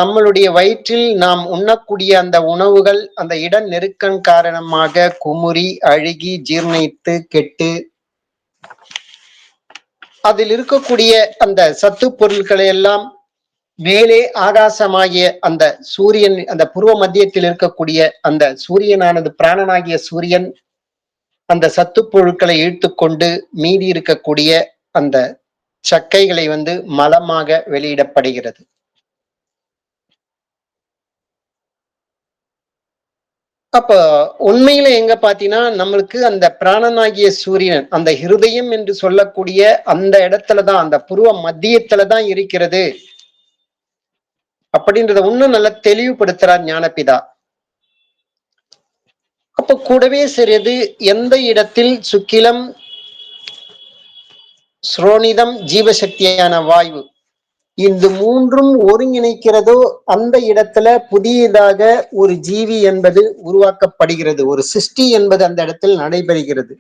நம்மளுடைய வயிற்றில் நாம் உண்ணக்கூடிய அந்த உணவுகள் அந்த இட நெருக்கம் காரணமாக குமுறி அழுகி ஜீர்ணித்து கெட்டு அதில் இருக்கக்கூடிய அந்த சத்து பொருட்களை எல்லாம் மேலே ஆகாசமாகிய அந்த சூரியன், அந்த புருவ மத்தியத்தில் இருக்கக்கூடிய அந்த சூரியனானது, பிராணனாகிய சூரியன் அந்த சத்து பொருட்களை இழுத்துக்கொண்டு மீதி இருக்கக்கூடிய அந்த சக்கைகளை மலமாக வெளியிடப்படுகிறது. அப்ப உண்மையில எங்க பாத்தீங்கன்னா, நம்மளுக்கு அந்த பிராணனாகிய சூரியன், அந்த ஹிருதயம் என்று சொல்லக்கூடிய அந்த இடத்துலதான், அந்த புருவ மத்தியத்துலதான் இருக்கிறது அப்படின்றத இன்னும் நல்லா தெளிவுபடுத்துறார் ஞானபிதா. அப்ப கூடவே சிறிது எந்த இடத்தில் சுக்கிலம், ஸ்ரோனிதம், ஜீவசக்தியான வாயு இந்த மூன்றும் ஒருங்கிணைக்கிறதோ அந்த இடத்துல புதியதாக ஒரு ஜீவி என்பது உருவாக்கப்படுகிறது, ஒரு சிருஷ்டி என்பது அந்த இடத்தில் நடைபெறுகிறது.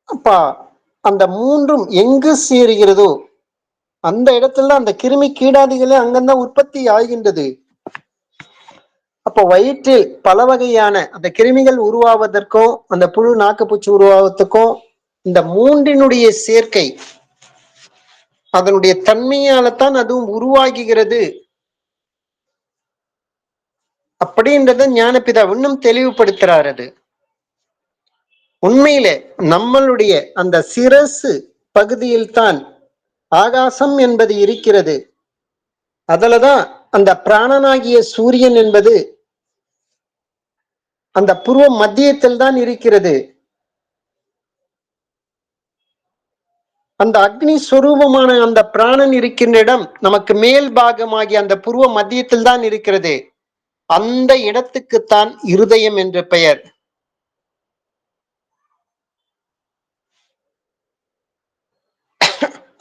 அப்பா அந்த மூன்றும் எங்கு சேருகிறதோ அந்த இடத்துல அந்த கிருமி கீடாதிகளே அங்கதான் உற்பத்தி ஆகின்றது. அப்போ வயிற்றில் பல வகையான அந்த கிருமிகள் உருவாவதற்கும் அந்த புழு நாக்குப்பூச்சி உருவாவதற்கும் இந்த மூன்றினுடைய சேர்க்கை அதனுடைய தன்மையால்தான் அதுவும் உருவாகுகிறது அப்படின்றத ஞானபிதா இன்னும் தெளிவுபடுத்துறார். அது உண்மையிலே நம்மளுடைய அந்த சிரசு பகுதியில் தான் ஆகாசம் என்பது இருக்கிறது. அதுலதான் அந்த பிராணனாகிய சூரியன் என்பது அந்த புருவ மத்தியத்தில் தான் இருக்கிறது. அந்த அக்னி ஸ்வரூபமான அந்த பிராணன் இருக்கின்ற இடம் நமக்கு மேல் பாகமாகிய அந்த புருவ மத்தியத்தில் தான் இருக்கிறது. அந்த இடத்துக்குத்தான் இருதயம் என்று பெயர்.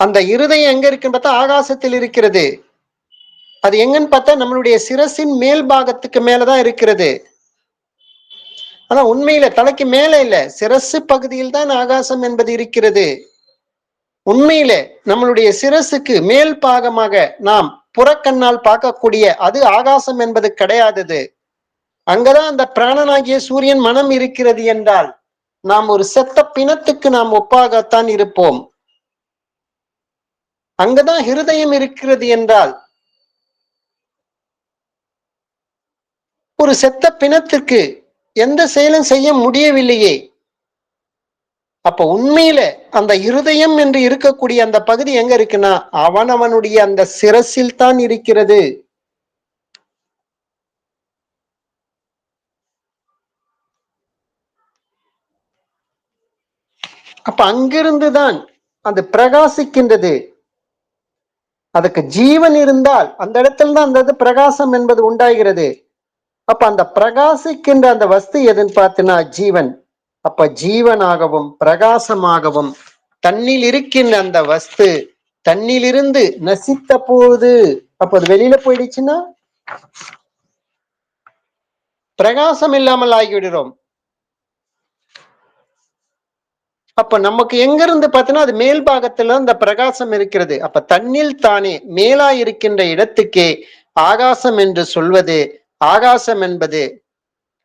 அந்த இருதயம் எங்க இருக்குன்னு பார்த்தா ஆகாசத்தில் இருக்கிறது. அது எங்கன்னு பார்த்தா நம்மளுடைய சிரசின் மேல் பாகத்துக்கு மேலதான் இருக்கிறது. ஆனா உண்மையில தலைக்கு மேல இல்ல, சிரசு பகுதியில் தான் ஆகாசம் என்பது இருக்கிறது. உண்மையில நம்மளுடைய சிரசுக்கு மேல் பாகமாக நாம் புறக்கண்ணால் பார்க்கக்கூடிய அது ஆகாசம் என்பது கிடையாதது. அங்கதான் அந்த பிராணனாகிய சூரியன் மனம் இருக்கிறது என்றால் நாம் ஒரு செத்த பிணத்துக்கு நாம் ஒப்பாகத்தான் இருப்போம். அங்கதான் ஹிருதயம் இருக்கிறது என்றால் ஒரு செத்த பிணத்திற்கு எந்த செயலும் செய்ய முடியவில்லையே. அப்ப உண்மையில அந்த இருதயம் என்று இருக்கக்கூடிய அந்த பகுதி எங்க இருக்குன்னா அவனவனுடைய அந்த சிரசில் தான் இருக்கிறது. அப்ப அங்கிருந்துதான் அது பிரகாசிக்கின்றது. அதுக்கு ஜீவன் இருந்தால் அந்த இடத்துல தான் அந்த பிரகாசம் என்பது உண்டாகிறது. அப்ப அந்த பிரகாசிக்கின்ற அந்த வஸ்து எதுன்னு பார்த்தீங்கன்னா ஜீவன். அப்ப ஜீவனாகவும் பிரகாசமாகவும் தன்னில் இருக்கின்ற அந்த வஸ்து தன்னிலிருந்து நசித்த போது அப்ப அது வெளியில போயிடுச்சுன்னா பிரகாசம் இல்லாமல் ஆகிவிடுறோம். அப்ப நமக்கு எங்க இருந்து பார்த்தீங்கன்னா அது மேல் பாகத்துல அந்த பிரகாசம் இருக்கிறது. அப்ப தன்னில் தானே மேலா இருக்கின்ற இடத்துக்கே ஆகாசம் என்று சொல்வது. ஆகாசம் என்பது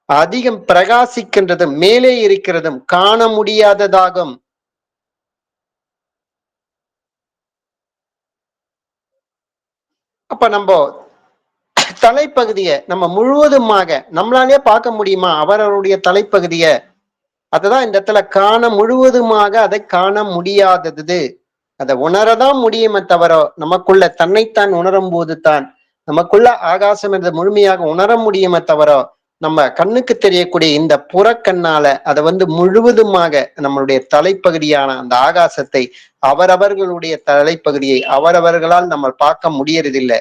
அதிகம் பிரகாசிக்கின்றதும் மேலே இருக்கிறதும் காண முடியாததாகும். அப்ப நம்ம தலைப்பகுதியை நம்ம முழுவதுமாக நம்மளாலே பார்க்க முடியுமா அவரவருடைய தலைப்பகுதிய? அதுதான் இந்த இடத்துல காண முழுவதுமாக அதை காண முடியாதது. அதை உணரதான் முடியுமே தவிர நமக்குள்ள தன்னைத்தான் உணரும் போது தான் நமக்குள்ள ஆகாசம் என்ற முழுமையாக உணர முடியுமே தவிர நம்ம கண்ணுக்கு தெரியக்கூடிய இந்த புறக்கண்ணால அதை முழுவதுமாக நம்மளுடைய தலைப்பகுதியான அந்த ஆகாசத்தை அவரவர்களுடைய தலைப்பகுதியை அவரவர்களால் நம்ம பார்க்க முடியறதில்லை.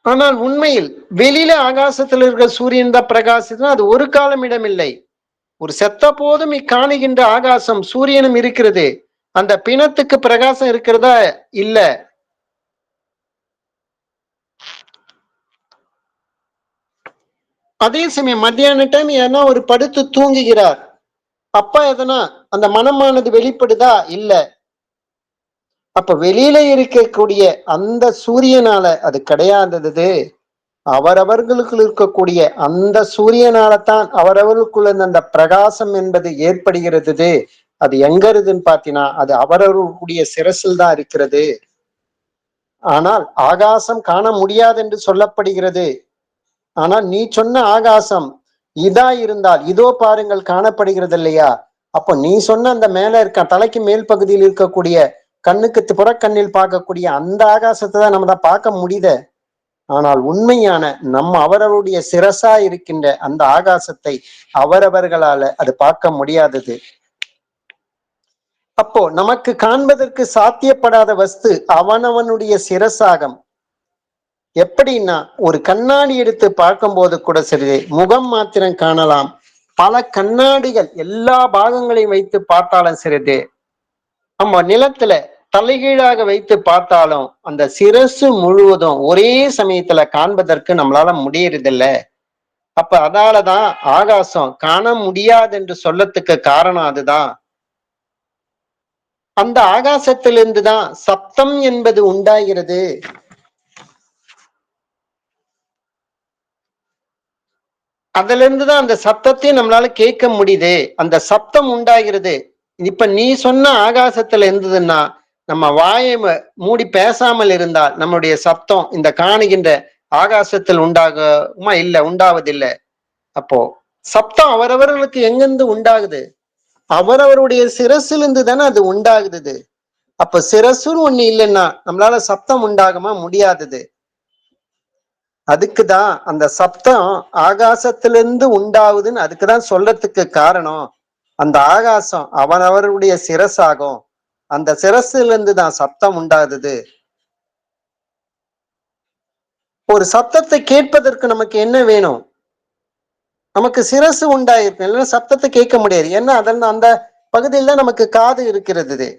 ஆனால் உண்மையில் வெளியில ஆகாசத்தில் இருக்கிற சூரியன் தான் பிரகாசித்தா அது ஒரு காலம் இடமில்லை. ஒரு செத்த போதும் இக்காணுகின்ற ஆகாசம் சூரியனும் இருக்கிறது. அந்த பிணத்துக்கு பிரகாசம் இருக்கிறதா? இல்ல. அதே சமயம் மத்தியான டைம் ஏன்னா ஒரு படுத்து தூங்குகிறார், அப்ப எதனா அந்த மனமானது வெளிப்படுதா? இல்ல. அப்ப வெளியில இருக்கக்கூடிய அந்த சூரியனால அது கிடையாதது. அவரவர்களுக்கு இருக்கக்கூடிய அந்த சூரியனாலத்தான் அவரவர்களுக்குள்ள அந்த பிரகாசம் என்பது ஏற்படுகிறது. அது எங்க இருக்குதுன்னு பாத்தீங்கன்னா அது அவரவர்களுடைய சிரசில் தான் இருக்கிறது. ஆனால் ஆகாசம் காண முடியாது என்று சொல்லப்படுகிறது. ஆனால் நீ சொன்ன ஆகாசம் இதா இருந்தால் இதோ பாருங்கள் காணப்படுகிறது இல்லையா? அப்போ நீ சொன்ன அந்த மேல இருக்க தலைக்கு மேல் பகுதியில் இருக்கக்கூடிய கண்ணுக்கு புறக்கண்ணில் பார்க்கக்கூடிய அந்த ஆகாசத்தை தான் நம்ம தான் பார்க்க முடியுது. ஆனால் உண்மையான நம்ம அவரவருடைய சிரசா இருக்கின்ற அந்த ஆகாசத்தை அவரவர்களால அது பார்க்க முடியாதது. அப்போ நமக்கு காண்பதற்கு சாத்தியப்படாத வஸ்து அவனவனுடைய சிரசாகம். எப்படின்னா ஒரு கண்ணாடி எடுத்து பார்க்கும் போது கூட சரி, முகம் மாத்திரம் காணலாம். பல கண்ணாடிகள் எல்லா பாகங்களையும் வைத்து பார்த்தாலும் சரி, நம்ம நிலத்துல தலைகீழாக வைத்து பார்த்தாலும் அந்த சிரசு முழுவதும் ஒரே சமயத்துல காண்பதற்கு நம்மளால முடியறதில்ல. அப்ப அதாலதான் ஆகாசம் காண முடியாது என்று சொல்லத்துக்கு காரணம் அதுதான். அந்த ஆகாசத்திலிருந்துதான் சப்தம் என்பது உண்டாகிறது. அதுல இருந்துதான் அந்த சத்தத்தையும் நம்மளால கேட்க முடியுது. அந்த சப்தம் உண்டாகிறது. இப்ப நீ சொன்ன ஆகாசத்துல இருந்ததுன்னா நம்ம வாயை மூடி பேசாமல் இருந்தால் நம்முடைய சப்தம் இந்த காணுகின்ற ஆகாசத்தில் உண்டாகுமா? இல்ல, உண்டாவதில்லை. அப்போ சப்தம் அவரவர்களுக்கு எங்கிருந்து உண்டாகுது? அவரவருடைய சிரசிலிருந்து தானே அது உண்டாகுது. அப்ப சிரசுன்னு ஒண்ணு இல்லைன்னா நம்மளால சப்தம் உண்டாகுமா? முடியாதது. அதுக்குதான் அந்த சப்தம் ஆகாசத்திலிருந்து உண்டாகுதுன்னு அதுக்குதான் சொல்லத்துக்கு காரணம். அந்த ஆகாசம் அவனவருடைய சிரசாகும். அந்த சிரசிலிருந்து தான் சப்தம் உண்டாகுது. ஒரு சப்தத்தை கேட்பதற்கு நமக்கு என்ன வேணும்? நமக்கு சிரசு உண்டாயிருக்கு, இல்லைன்னா சப்தத்தை கேட்க முடியாது. ஏன்னா அதன் அந்த பகுதியில் தான் நமக்கு காது இருக்கிறது.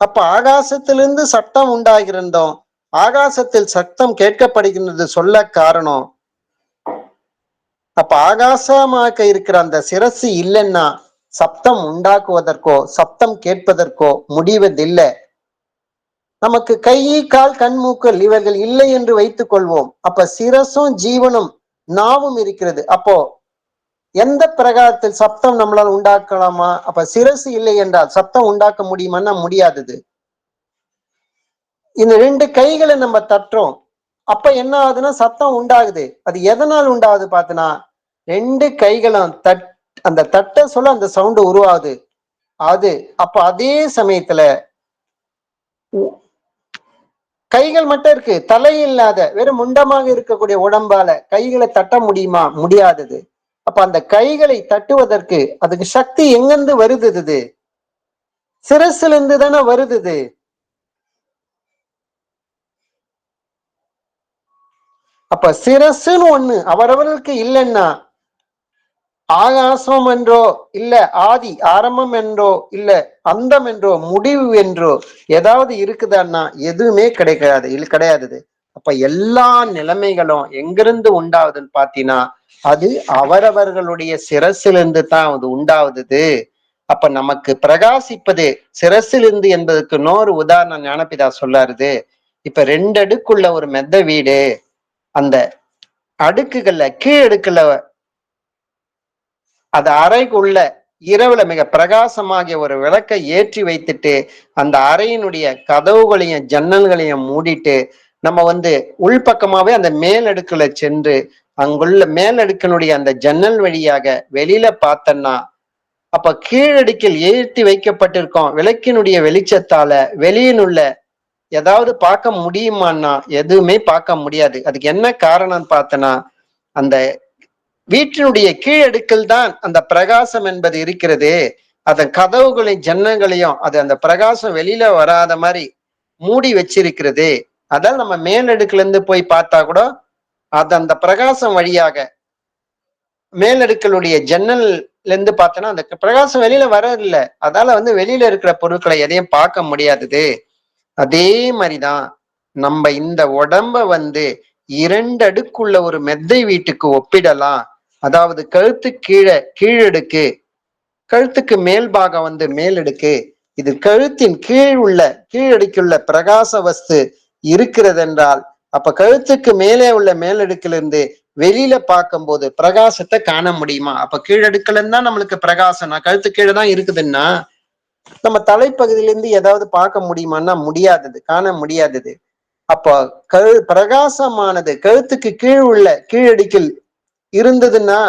அப்ப ஆகாசத்திலிருந்து சத்தம் உண்டாகிறோம், ஆகாசத்தில் சத்தம் கேட்கப்படுகின்றது சொல்ல காரணம். அப்ப ஆகாசமாக இருக்கிற அந்த சிரசு இல்லைன்னா சப்தம் உண்டாக்குவதற்கோ சப்தம் கேட்பதற்கோ முடிவதில்லை. நமக்கு கை, கால், கண், மூக்கள் இவர்கள் இல்லை என்று வைத்துக் கொள்வோம். அப்ப சிரசும் ஜீவனும் நாவும் இருக்கிறது. அப்போ எந்த பிரகாரத்தில் சப்தம் நம்மளால் உண்டாக்கலாமா? அப்ப சிரசு இல்லை என்றால் சப்தம் உண்டாக்க முடியுமான்னா முடியாதது. இந்த ரெண்டு கைகளை நம்ம தட்டுறோம், அப்ப என்ன ஆகுதுன்னா சத்தம் உண்டாகுது. அது எதனால் உண்டாகுது பார்த்தனா, ரெண்டு கைகளும் அந்த தட்ட சொல்ல அந்த சவுண்ட் உருவாகுது. அது அப்ப அதே சமயத்துல கைகள் மட்டும் இருக்கு, தலை இல்லாத வெறும் முண்டமாக இருக்கக்கூடிய உடம்பால கைகளை தட்ட முடியுமா? முடியாதது. அப்ப அந்த கைகளை தட்டுவதற்கு அதுக்கு சக்தி எங்கிருந்து வருது? சிரசுல இருந்து தானே வருது. அப்ப சிரசுன்னு ஒண்ணு அவரவர்களுக்கு இல்லைன்னா ஆகாசம் என்றோ இல்ல ஆதி ஆரம்பம் என்றோ இல்ல அந்தம் என்றோ முடிவு என்றோ ஏதாவது இருக்குதான்னா எதுவுமே கிடையாது. அப்ப எல்லா நிலைமைகளும் எங்கிருந்து உண்டாவதுன்னு பாத்தீங்கன்னா அது அவரவர்களுடைய சிரசிலிருந்து தான் அது உண்டாவது. அப்ப நமக்கு பிரகாசிப்பது சிரசிலிருந்து என்பதற்கு இன்னொரு உதாரணம் ஞானபிதா சொல்லாருது. இப்ப ரெண்டு அடுக்குள்ள ஒரு மெத்த வீடு, அந்த அடுக்குகள்ல கீழ் அடுக்குல அது அறைக்குள்ள இரவுல மிக பிரகாசமாகிய ஒரு விளக்கை ஏற்றி வைத்துட்டு அந்த அறையினுடைய கதவுகளையும் ஜன்னல்களையும் மூடிட்டு நம்ம உள்பக்கமாவே அந்த மேலடுக்குல சென்று அங்குள்ள மேலடுக்கினுடைய அந்த ஜன்னல் வழியாக வெளியில பார்த்தோம்னா அப்ப கீழடுக்கில் ஏற்றி வைக்கப்பட்டிருக்கோம் விளக்கினுடைய வெளிச்சத்தால வெளியினுள்ள ஏதாவது பார்க்க முடியுமான்னா எதுவுமே பார்க்க முடியாது. அதுக்கு என்ன காரணம் பார்த்தனா, அந்த வீட்டினுடைய கீழடுக்கில் தான் அந்த பிரகாசம் என்பது இருக்கிறது. அதன் கதவுகளையும் ஜன்னங்களையும் அது அந்த பிரகாசம் வெளியில வராத மாதிரி மூடி வச்சிருக்கிறது. அதான் நம்ம மேலடுக்குல இருந்து போய் பார்த்தா கூட அது அந்த பிரகாசம் வழியாக மேலடுக்களுடைய ஜன்னல்ல இருந்து பார்த்தோன்னா அந்த பிரகாசம் வெளியில வரதில்லை. அதால வெளியில இருக்கிற பொருட்களை எதையும் பார்க்க முடியாதது. அதே மாதிரிதான் நம்ம இந்த உடம்ப இரண்டு அடுக்குள்ள ஒரு மெத்தை வீட்டுக்கு ஒப்பிடலாம். அதாவது கழுத்து கீழே கீழடுக்கு, கழுத்துக்கு மேல் பாகம் மேலடுக்கு. இது கழுத்தின் கீழ் உள்ள கீழடுக்குள்ள பிரகாச வஸ்து இருக்கிறது என்றால், அப்ப கழுத்துக்கு மேலே உள்ள மேலடுக்கிலிருந்து வெளியில பார்க்கும்போது பிரகாசத்தை காண முடியுமா? அப்ப கீழடுக்குல இருந்தா நம்மளுக்கு பிரகாசம், கழுத்து கீழே தான் இருக்குதுன்னா நம்ம தலைப்பகுதியில இருந்து ஏதாவது பார்க்க முடியுமான்னா முடியாதது, காண முடியாதது. அப்போ பிரகாசமானது கழுத்துக்கு கீழ் உள்ள கீழடிக்கில் இருந்ததுன்னா,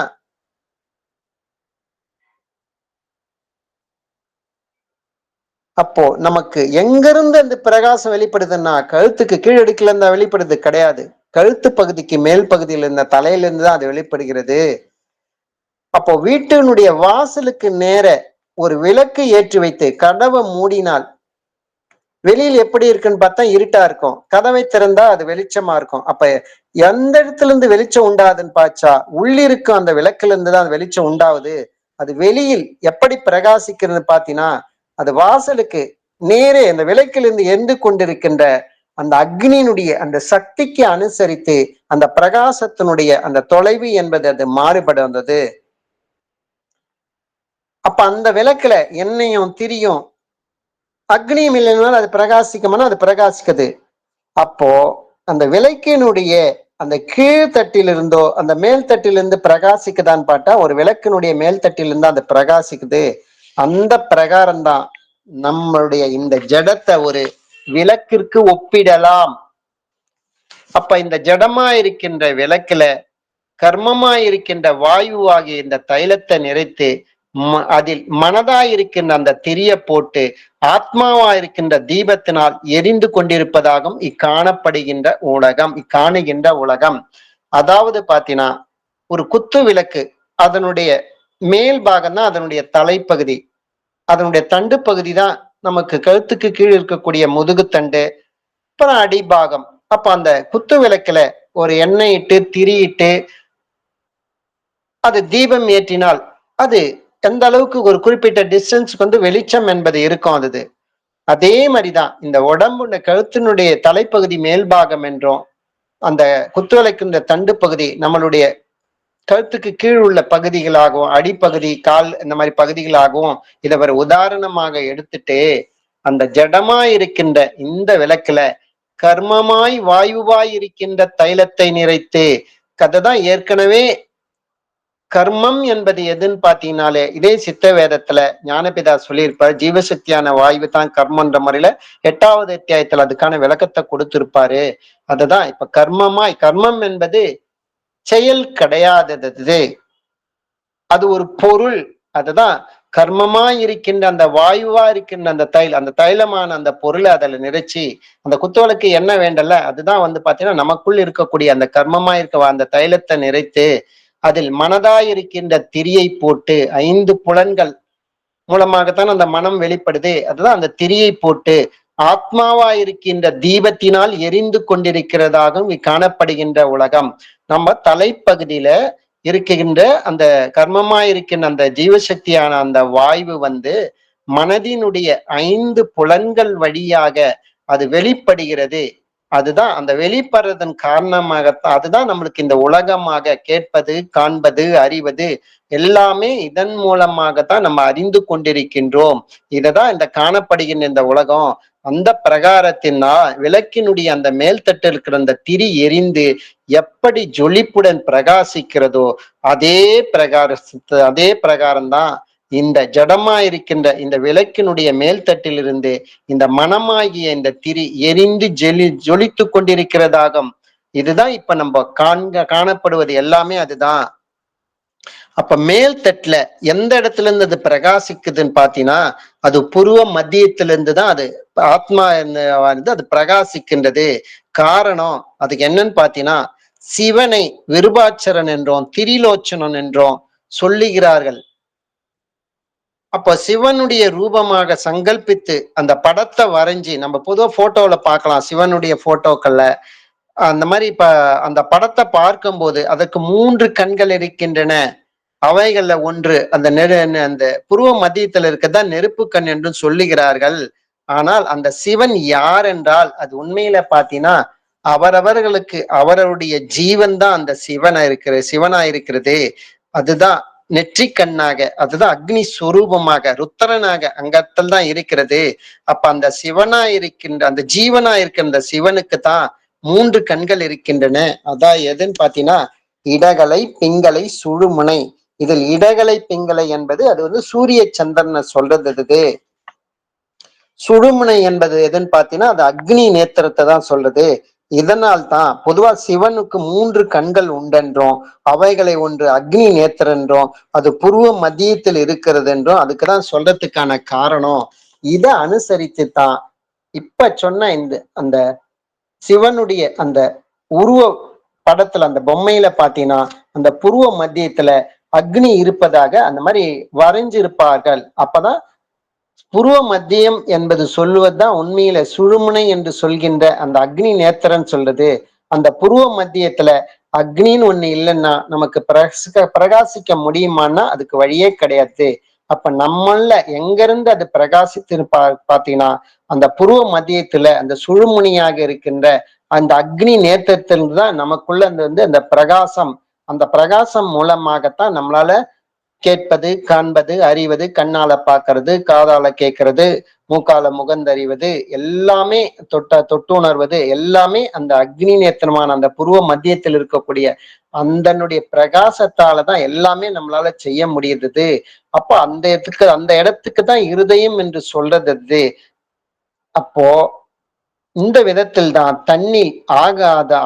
அப்போ நமக்கு எங்க இருந்து அந்த பிரகாசம் வெளிப்படுதுன்னா கழுத்துக்கு கீழடுக்குல இருந்தா வெளிப்படுது கிடையாது. கழுத்து பகுதிக்கு மேல் பகுதியில் இருந்த தலையில இருந்து தான் அது வெளிப்படுகிறது. அப்போ வீட்டினுடைய வாசலுக்கு நேர ஒரு விளக்கு ஏற்றி வைத்து கதவை மூடினால் வெளியில் எப்படி இருக்குன்னு பார்த்தா இருட்டா இருக்கும், கதவை திறந்தா அது வெளிச்சமா இருக்கும். அப்ப எந்த இடத்துல இருந்து வெளிச்சம் உண்டாதுன்னு பாச்சா உள்ளிருக்கும் அந்த விளக்குல இருந்து தான் வெளிச்சம் உண்டாகுது. அது வெளியில் எப்படி பிரகாசிக்கிறது பாத்தீங்கன்னா, அது வாசலுக்கு நேரே அந்த விளக்கிலிருந்து எரிந்து கொண்டிருக்கின்ற அந்த அக்னியினுடைய அந்த சக்திக்கு அனுசரித்து அந்த பிரகாசத்தினுடைய அந்த தொலைவு என்பது அது மாறுபட வந்தது. அப்ப அந்த விளக்குல எண்ணெயும் திரியும் அக்னியும் இல்லைனாலும் அது பிரகாசிக்குமானா அது பிரகாசிக்குது. அப்போ அந்த விளக்கினுடைய அந்த கீழ்த்தட்டில் இருந்தோ அந்த மேல் தட்டிலிருந்து பிரகாசிக்குதான்னு பார்த்தா ஒரு விளக்கினுடைய மேல் தட்டிலிருந்து அந்த பிரகாசிக்குது. அந்த பிரகாரம் தான் நம்மளுடைய இந்த ஜடத்தை ஒரு விளக்கிற்கு ஒப்பிடலாம். அப்ப இந்த ஜடமா இருக்கின்ற விளக்குல கர்மமாயிருக்கின்ற வாயுவாகிய இந்த தைலத்தை நிறைத்து அதில் மனதாயிருக்கின்ற அந்த திரிய போட்டு ஆத்மாவாயிருக்கின்ற தீபத்தினால் எரிந்து கொண்டிருப்பதாகவும் இக்காணப்படுகின்ற உலகம், இக்காணுகின்ற உலகம். அதாவது பாத்தீங்கன்னா ஒரு குத்து விளக்கு அதனுடைய மேல் பாகம் தான் அதனுடைய தலைப்பகுதி, அதனுடைய தண்டு பகுதி தான் நமக்கு கழுத்துக்கு கீழ் இருக்கக்கூடிய முதுகுத்தண்டு, அப்புறம் அடிபாகம். அப்ப அந்த குத்து விளக்குல ஒரு எண்ணெய் இட்டு திரியிட்டு அது தீபம் ஏற்றினால் அது எந்த அளவுக்கு ஒரு குறிப்பிட்ட டிஸ்டன்ஸ்க்கு வெளிச்சம் என்பது இருக்கும். அது அதே மாதிரிதான் இந்த உடம்பு கழுத்தினுடைய தலைப்பகுதி மேல்பாகம் என்றும் அந்த குத்துவிளக்கு தண்டு பகுதி நம்மளுடைய கழுத்துக்கு கீழ் உள்ள பகுதிகளாகவும் அடிப்பகுதி கால் இந்த மாதிரி பகுதிகளாகவும் இதை ஒரு உதாரணமாக எடுத்துட்டு அந்த ஜடமாய் இருக்கின்ற இந்த விளக்குல கர்மமாய் வாயுவாய் இருக்கின்ற தைலத்தை நிறைத்து, கதைதான் ஏற்கனவே கர்மம் என்பது எதுன்னு பாத்தீங்கன்னாலே இதே சித்த வேதத்துல ஞானபிதா சொல்லியிருப்பார். ஜீவசக்தியான வாயு தான் கர்மன்ற முறையில 8வது அத்தியாயத்துல அதுக்கான விளக்கத்தை கொடுத்திருப்பாரு. அதுதான் இப்ப கர்மம் என்பது செயல் கிடையாதது, அது ஒரு பொருள். அதுதான் கர்மமா இருக்கின்ற அந்த வாயுவா இருக்கின்ற அந்த தைலமான அந்த பொருளை அதில் நிறைச்சி அந்த குத்துவலுக்கு என்ன வேண்டல அதுதான் பாத்தீங்கன்னா நமக்குள் இருக்கக்கூடிய அந்த கர்மமா இருக்க அந்த தைலத்தை நிறைத்து அதில் மனதாயிருக்கின்ற திரியை போட்டு 5 புலன்கள் மூலமாகத்தான் அந்த மனம் வெளிப்படுது. அதுதான் அந்த திரியை போட்டு ஆத்மாவாயிருக்கின்ற தீபத்தினால் எரிந்து கொண்டிருக்கிறதாகவும் காணப்படுகின்ற உலகம். நம்ம தலைப்பகுதியில இருக்கின்ற அந்த கர்மமாயிருக்கின்ற அந்த ஜீவசக்தியான அந்த வாயு மனதினுடைய 5 புலன்கள் வழியாக அது வெளிப்படுகிறது. அதுதான் அந்த வெளிப்படுறதன் காரணமாகத்தான் அதுதான் நம்மளுக்கு இந்த உலகமாக கேட்பது, காண்பது, அறிவது எல்லாமே இதன் மூலமாகத்தான் நம்ம அறிந்து கொண்டிருக்கின்றோம். இததான் இந்த காணப்படுகின்ற இந்த உலகம். அந்த பிரகாரத்தினா விளக்கினுடைய அந்த மேல்தட்டு இருக்கிற அந்த திரி எரிந்து எப்படி ஜொலிப்புடன் பிரகாசிக்கிறதோ அதே பிரகாரம்தான் இந்த ஜடமா இருக்கின்ற இந்த விளக்கினுடைய மேல்தட்டிலிருந்து இந்த மனமாகிய இந்த திரி எரிந்து ஜொலித்து கொண்டிருக்கிறதாகும். இதுதான் இப்ப நம்ம காணப்படுவது எல்லாமே அதுதான். அப்ப மேல் தட்டுல எந்த இடத்துல இருந்து அது பிரகாசிக்குதுன்னு பாத்தீங்கன்னா அது புருவ மத்தியத்திலிருந்து தான் அது ஆத்மா அது பிரகாசிக்கின்றது. காரணம் அதுக்கு என்னன்னு பாத்தீங்கன்னா சிவனை விருபாச்சரன் என்றும் திரிலோச்சனன் என்றும் சொல்லுகிறார்கள். அப்ப சிவனுடைய ரூபமாக சங்கல்பித்து அந்த படத்தை வரைஞ்சி நம்ம பொதுவா போட்டோல பார்க்கலாம், சிவனுடைய போட்டோக்கள்ல அந்த மாதிரி இப்ப அந்த படத்தை பார்க்கும்போது அதற்கு 3 கண்கள் இருக்கின்றன. அவைகள்ல ஒன்று அந்த புருவ மத்தியத்தில் இருக்கதான் நெருப்பு கண் என்று சொல்லுகிறார்கள். ஆனால் அந்த சிவன் யார் என்றால் அது உண்மையில பாத்தீங்கன்னா அவரவர்களுக்கு அவருடைய ஜீவன் தான் அந்த சிவனா இருக்கிறது. அதுதான் நெற்றி கண்ணாக, அதுதான் அக்னி ஸ்வரூபமாக ருத்ரனாக அங்கத்தில் தான் இருக்கிறது. அப்ப அந்த சிவனா இருக்கின்ற அந்த ஜீவனா இருக்கின்ற சிவனுக்கு தான் 3 கண்கள் இருக்கின்றன. அதான் எதுன்னு பாத்தீங்கன்னா இடகலை, பிங்களை, சுழுமுனை. இதில் இடகலை பிங்களை என்பது அது சூரிய சந்திரனை சொல்றது இது. சுழுமுனை என்பது எதுன்னு பாத்தீங்கன்னா அது அக்னி நேத்திரத்தை தான் சொல்றது. இதனால் தான் பொதுவா சிவனுக்கு 3 கண்கள் உண்டென்றோம், அவைகளை ஒன்று அக்னி நேத்திரம் என்றும், அது புருவ மத்தியத்தில் இருக்கிறது என்றும் அதுக்குதான் சொல்றதுக்கான காரணம். இதை அனுசரித்து தான் இப்ப சொன்ன இந்த அந்த சிவனுடைய அந்த உருவ படத்துல அந்த பொம்மையில பாத்தீங்கன்னா அந்த புருவ மத்தியத்துல அக்னி இருப்பதாக அந்த மாதிரி வரைஞ்சிருப்பார்கள். அப்பதான் புருவ மத்தியம் என்பது சொல்லுவதுதான் உண்மையில சுழுமுனை என்று சொல்கின்ற அந்த அக்னி நேத்திரன் சொல்றது. அந்த புருவ மத்தியத்துல அக்னின்னு ஒண்ணு இல்லைன்னா நமக்கு பிரகாசிக்க முடியுமான்னா அதுக்கு வழியே கிடையாது. அப்ப நம்மள எங்க இருந்து அது பிரகாசித்து பாத்தீங்கன்னா அந்த புருவ மத்தியத்துல அந்த சுழுமுனியாக இருக்கின்ற அந்த அக்னி நேத்திரத்திலிருந்து தான் நமக்குள்ள அந்த பிரகாசம், அந்த பிரகாசம் மூலமாகத்தான் நம்மளால கேட்பது, காண்பது, அறிவது, கண்ணால பாக்குறது, காதால கேட்கறது, மூக்கால முகந்தறிவது, எல்லாமே தொட்டுணர்வது எல்லாமே அந்த அக்னி நேத்திரமான அந்த புருவ மத்தியத்தில் இருக்கக்கூடிய அந்தனுடைய பிரகாசத்தாலதான் எல்லாமே நம்மளால செய்ய முடியுது. அப்போ அந்த இடத்துக்கு தான் இருதயம் என்று சொல்றது. அப்போ இந்த விதத்தில் தான் தண்ணீர்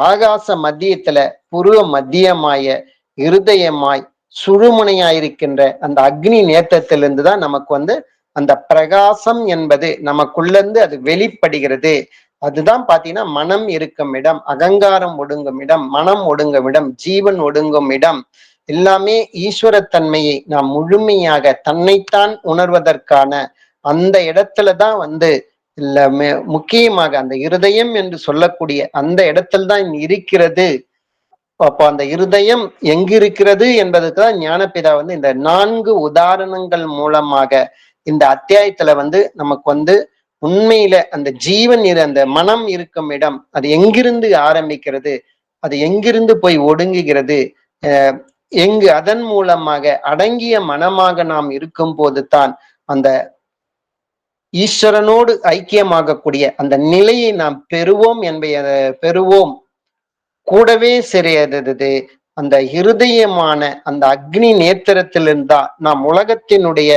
ஆகாச மத்தியத்துல புருவ மத்தியமாய இருதயமாய் சுழுமுனையாயிருக்கின்ற அந்த அக்னி நேத்திரத்திலிருந்து தான் நமக்கு அந்த பிரகாசம் என்பது நமக்குள்ள இருந்து அது வெளிப்படுகிறது. அதுதான் பாத்தீங்கன்னா மனம் இருக்கும் இடம், அகங்காரம் ஒடுங்கும் இடம், மனம் ஒடுங்கும் இடம், ஜீவன் ஒடுங்கும் இடம். எல்லாமே ஈஸ்வரத்தன்மையை நாம் முழுமையாக தன்னைத்தான் உணர்வதற்கான அந்த இடத்துலதான் இல்ல முக்கியமாக அந்த இருதயம் என்று சொல்லக்கூடிய அந்த இடத்தில் தான் இருக்கிறது. அப்போ அந்த இருதயம் எங்கு இருக்கிறது என்பதுக்குதான் ஞானபிதா இந்த 4 உதாரணங்கள் மூலமாக இந்த அத்தியாயத்துல நமக்கு உண்மையில அந்த ஜீவன் அந்த மனம் இருக்கும் இடம் அது எங்கிருந்து ஆரம்பிக்கிறது, அது எங்கிருந்து போய் ஒடுங்குகிறது, எங்கு அதன் மூலமாக அடங்கிய மனமாக நாம் இருக்கும் போதுதான் அந்த ஈஸ்வரனோடு ஐக்கியமாகக்கூடிய அந்த நிலையை நாம் பெறுவோம். கூடவே சிறியது அந்த இருதயமான அந்த அக்னி நேத்திரத்திலிருந்தா நாம் உலகத்தினுடைய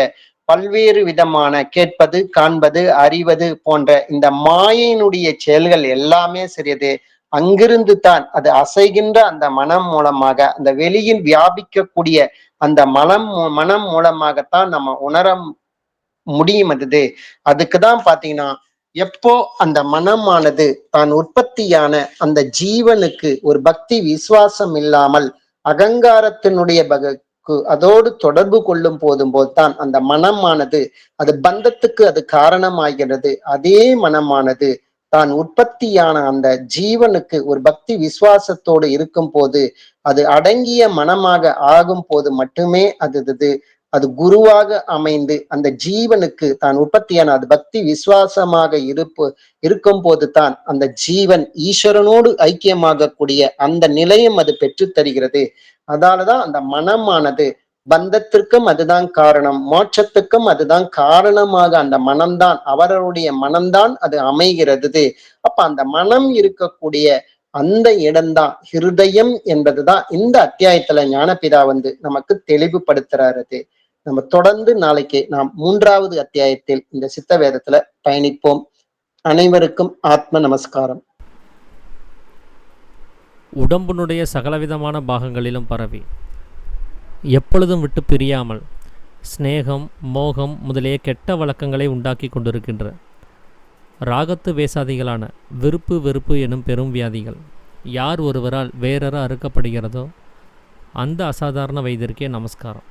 பல்வேறு விதமான கேட்பது, காண்பது, அறிவது போன்ற இந்த மாயினுடைய செயல்கள் எல்லாமே சிறியது. அங்கிருந்து தான் அது அசைகின்ற அந்த மனம் மூலமாக அந்த வெளியில் வியாபிக்கக்கூடிய அந்த மனம் மூலமாகத்தான் நம்ம உணர முடியும். அதுக்குதான் பாத்தீங்கன்னா எப்போ அந்த மனமானது தான் உற்பத்தியான அந்த ஜீவனுக்கு ஒரு பக்தி விசுவாசம் இல்லாமல் அகங்காரத்தினுடைய அதோடு தொடர்பு கொள்ளும் போதுதான் அந்த மனமானது அது பந்தத்துக்கு அது காரணமாகிறது. அதே மனமானது தான் உற்பத்தியான அந்த ஜீவனுக்கு ஒரு பக்தி விசுவாசத்தோடு இருக்கும் போது அது அடங்கிய மனமாக ஆகும் போது மட்டுமே அது குருவாக அமைந்து அந்த ஜீவனுக்கு தான் உற்பத்தியான அது பக்தி விசுவாசமாக இருக்கும் போது தான் அந்த ஜீவன் ஈஸ்வரனோடு ஐக்கியமாகக்கூடிய அந்த நிலையம் அது பெற்று தருகிறது. அதனாலதான் அந்த மனமானது பந்தத்திற்கும் அதுதான் காரணம், மோட்சத்துக்கும் அதுதான் காரணமாக அந்த மனம்தான் அவருடைய மனம்தான் அது அமைகிறது. அப்ப அந்த மனம் இருக்கக்கூடிய அந்த இடம்தான் ஹிருதயம் என்பதுதான் இந்த அத்தியாயத்துல ஞானபிதா நமக்கு தெளிவுபடுத்துறாரு. நம்ம தொடர்ந்து நாளைக்கு நாம் 3வது அத்தியாயத்தில் இந்த சித்த வேதத்துல பயணிப்போம். அனைவருக்கும் ஆத்ம நமஸ்காரம். உடம்பினுடைய சகலவிதமான பாகங்களிலும் பரவி எப்பொழுதும் விட்டு பிரியாமல் ஸ்நேகம், மோகம் முதலிய கெட்ட வழக்கங்களை உண்டாக்கி கொண்டிருக்கின்ற ராகத்து வேசாதிகளான விருப்பு வெறுப்பு எனும் பெரும் வியாதிகள் யார் ஒருவரால் வேறற அறுக்கப்படுகிறதோ அந்த அசாதாரண வைத்தியருக்கே நமஸ்காரம்.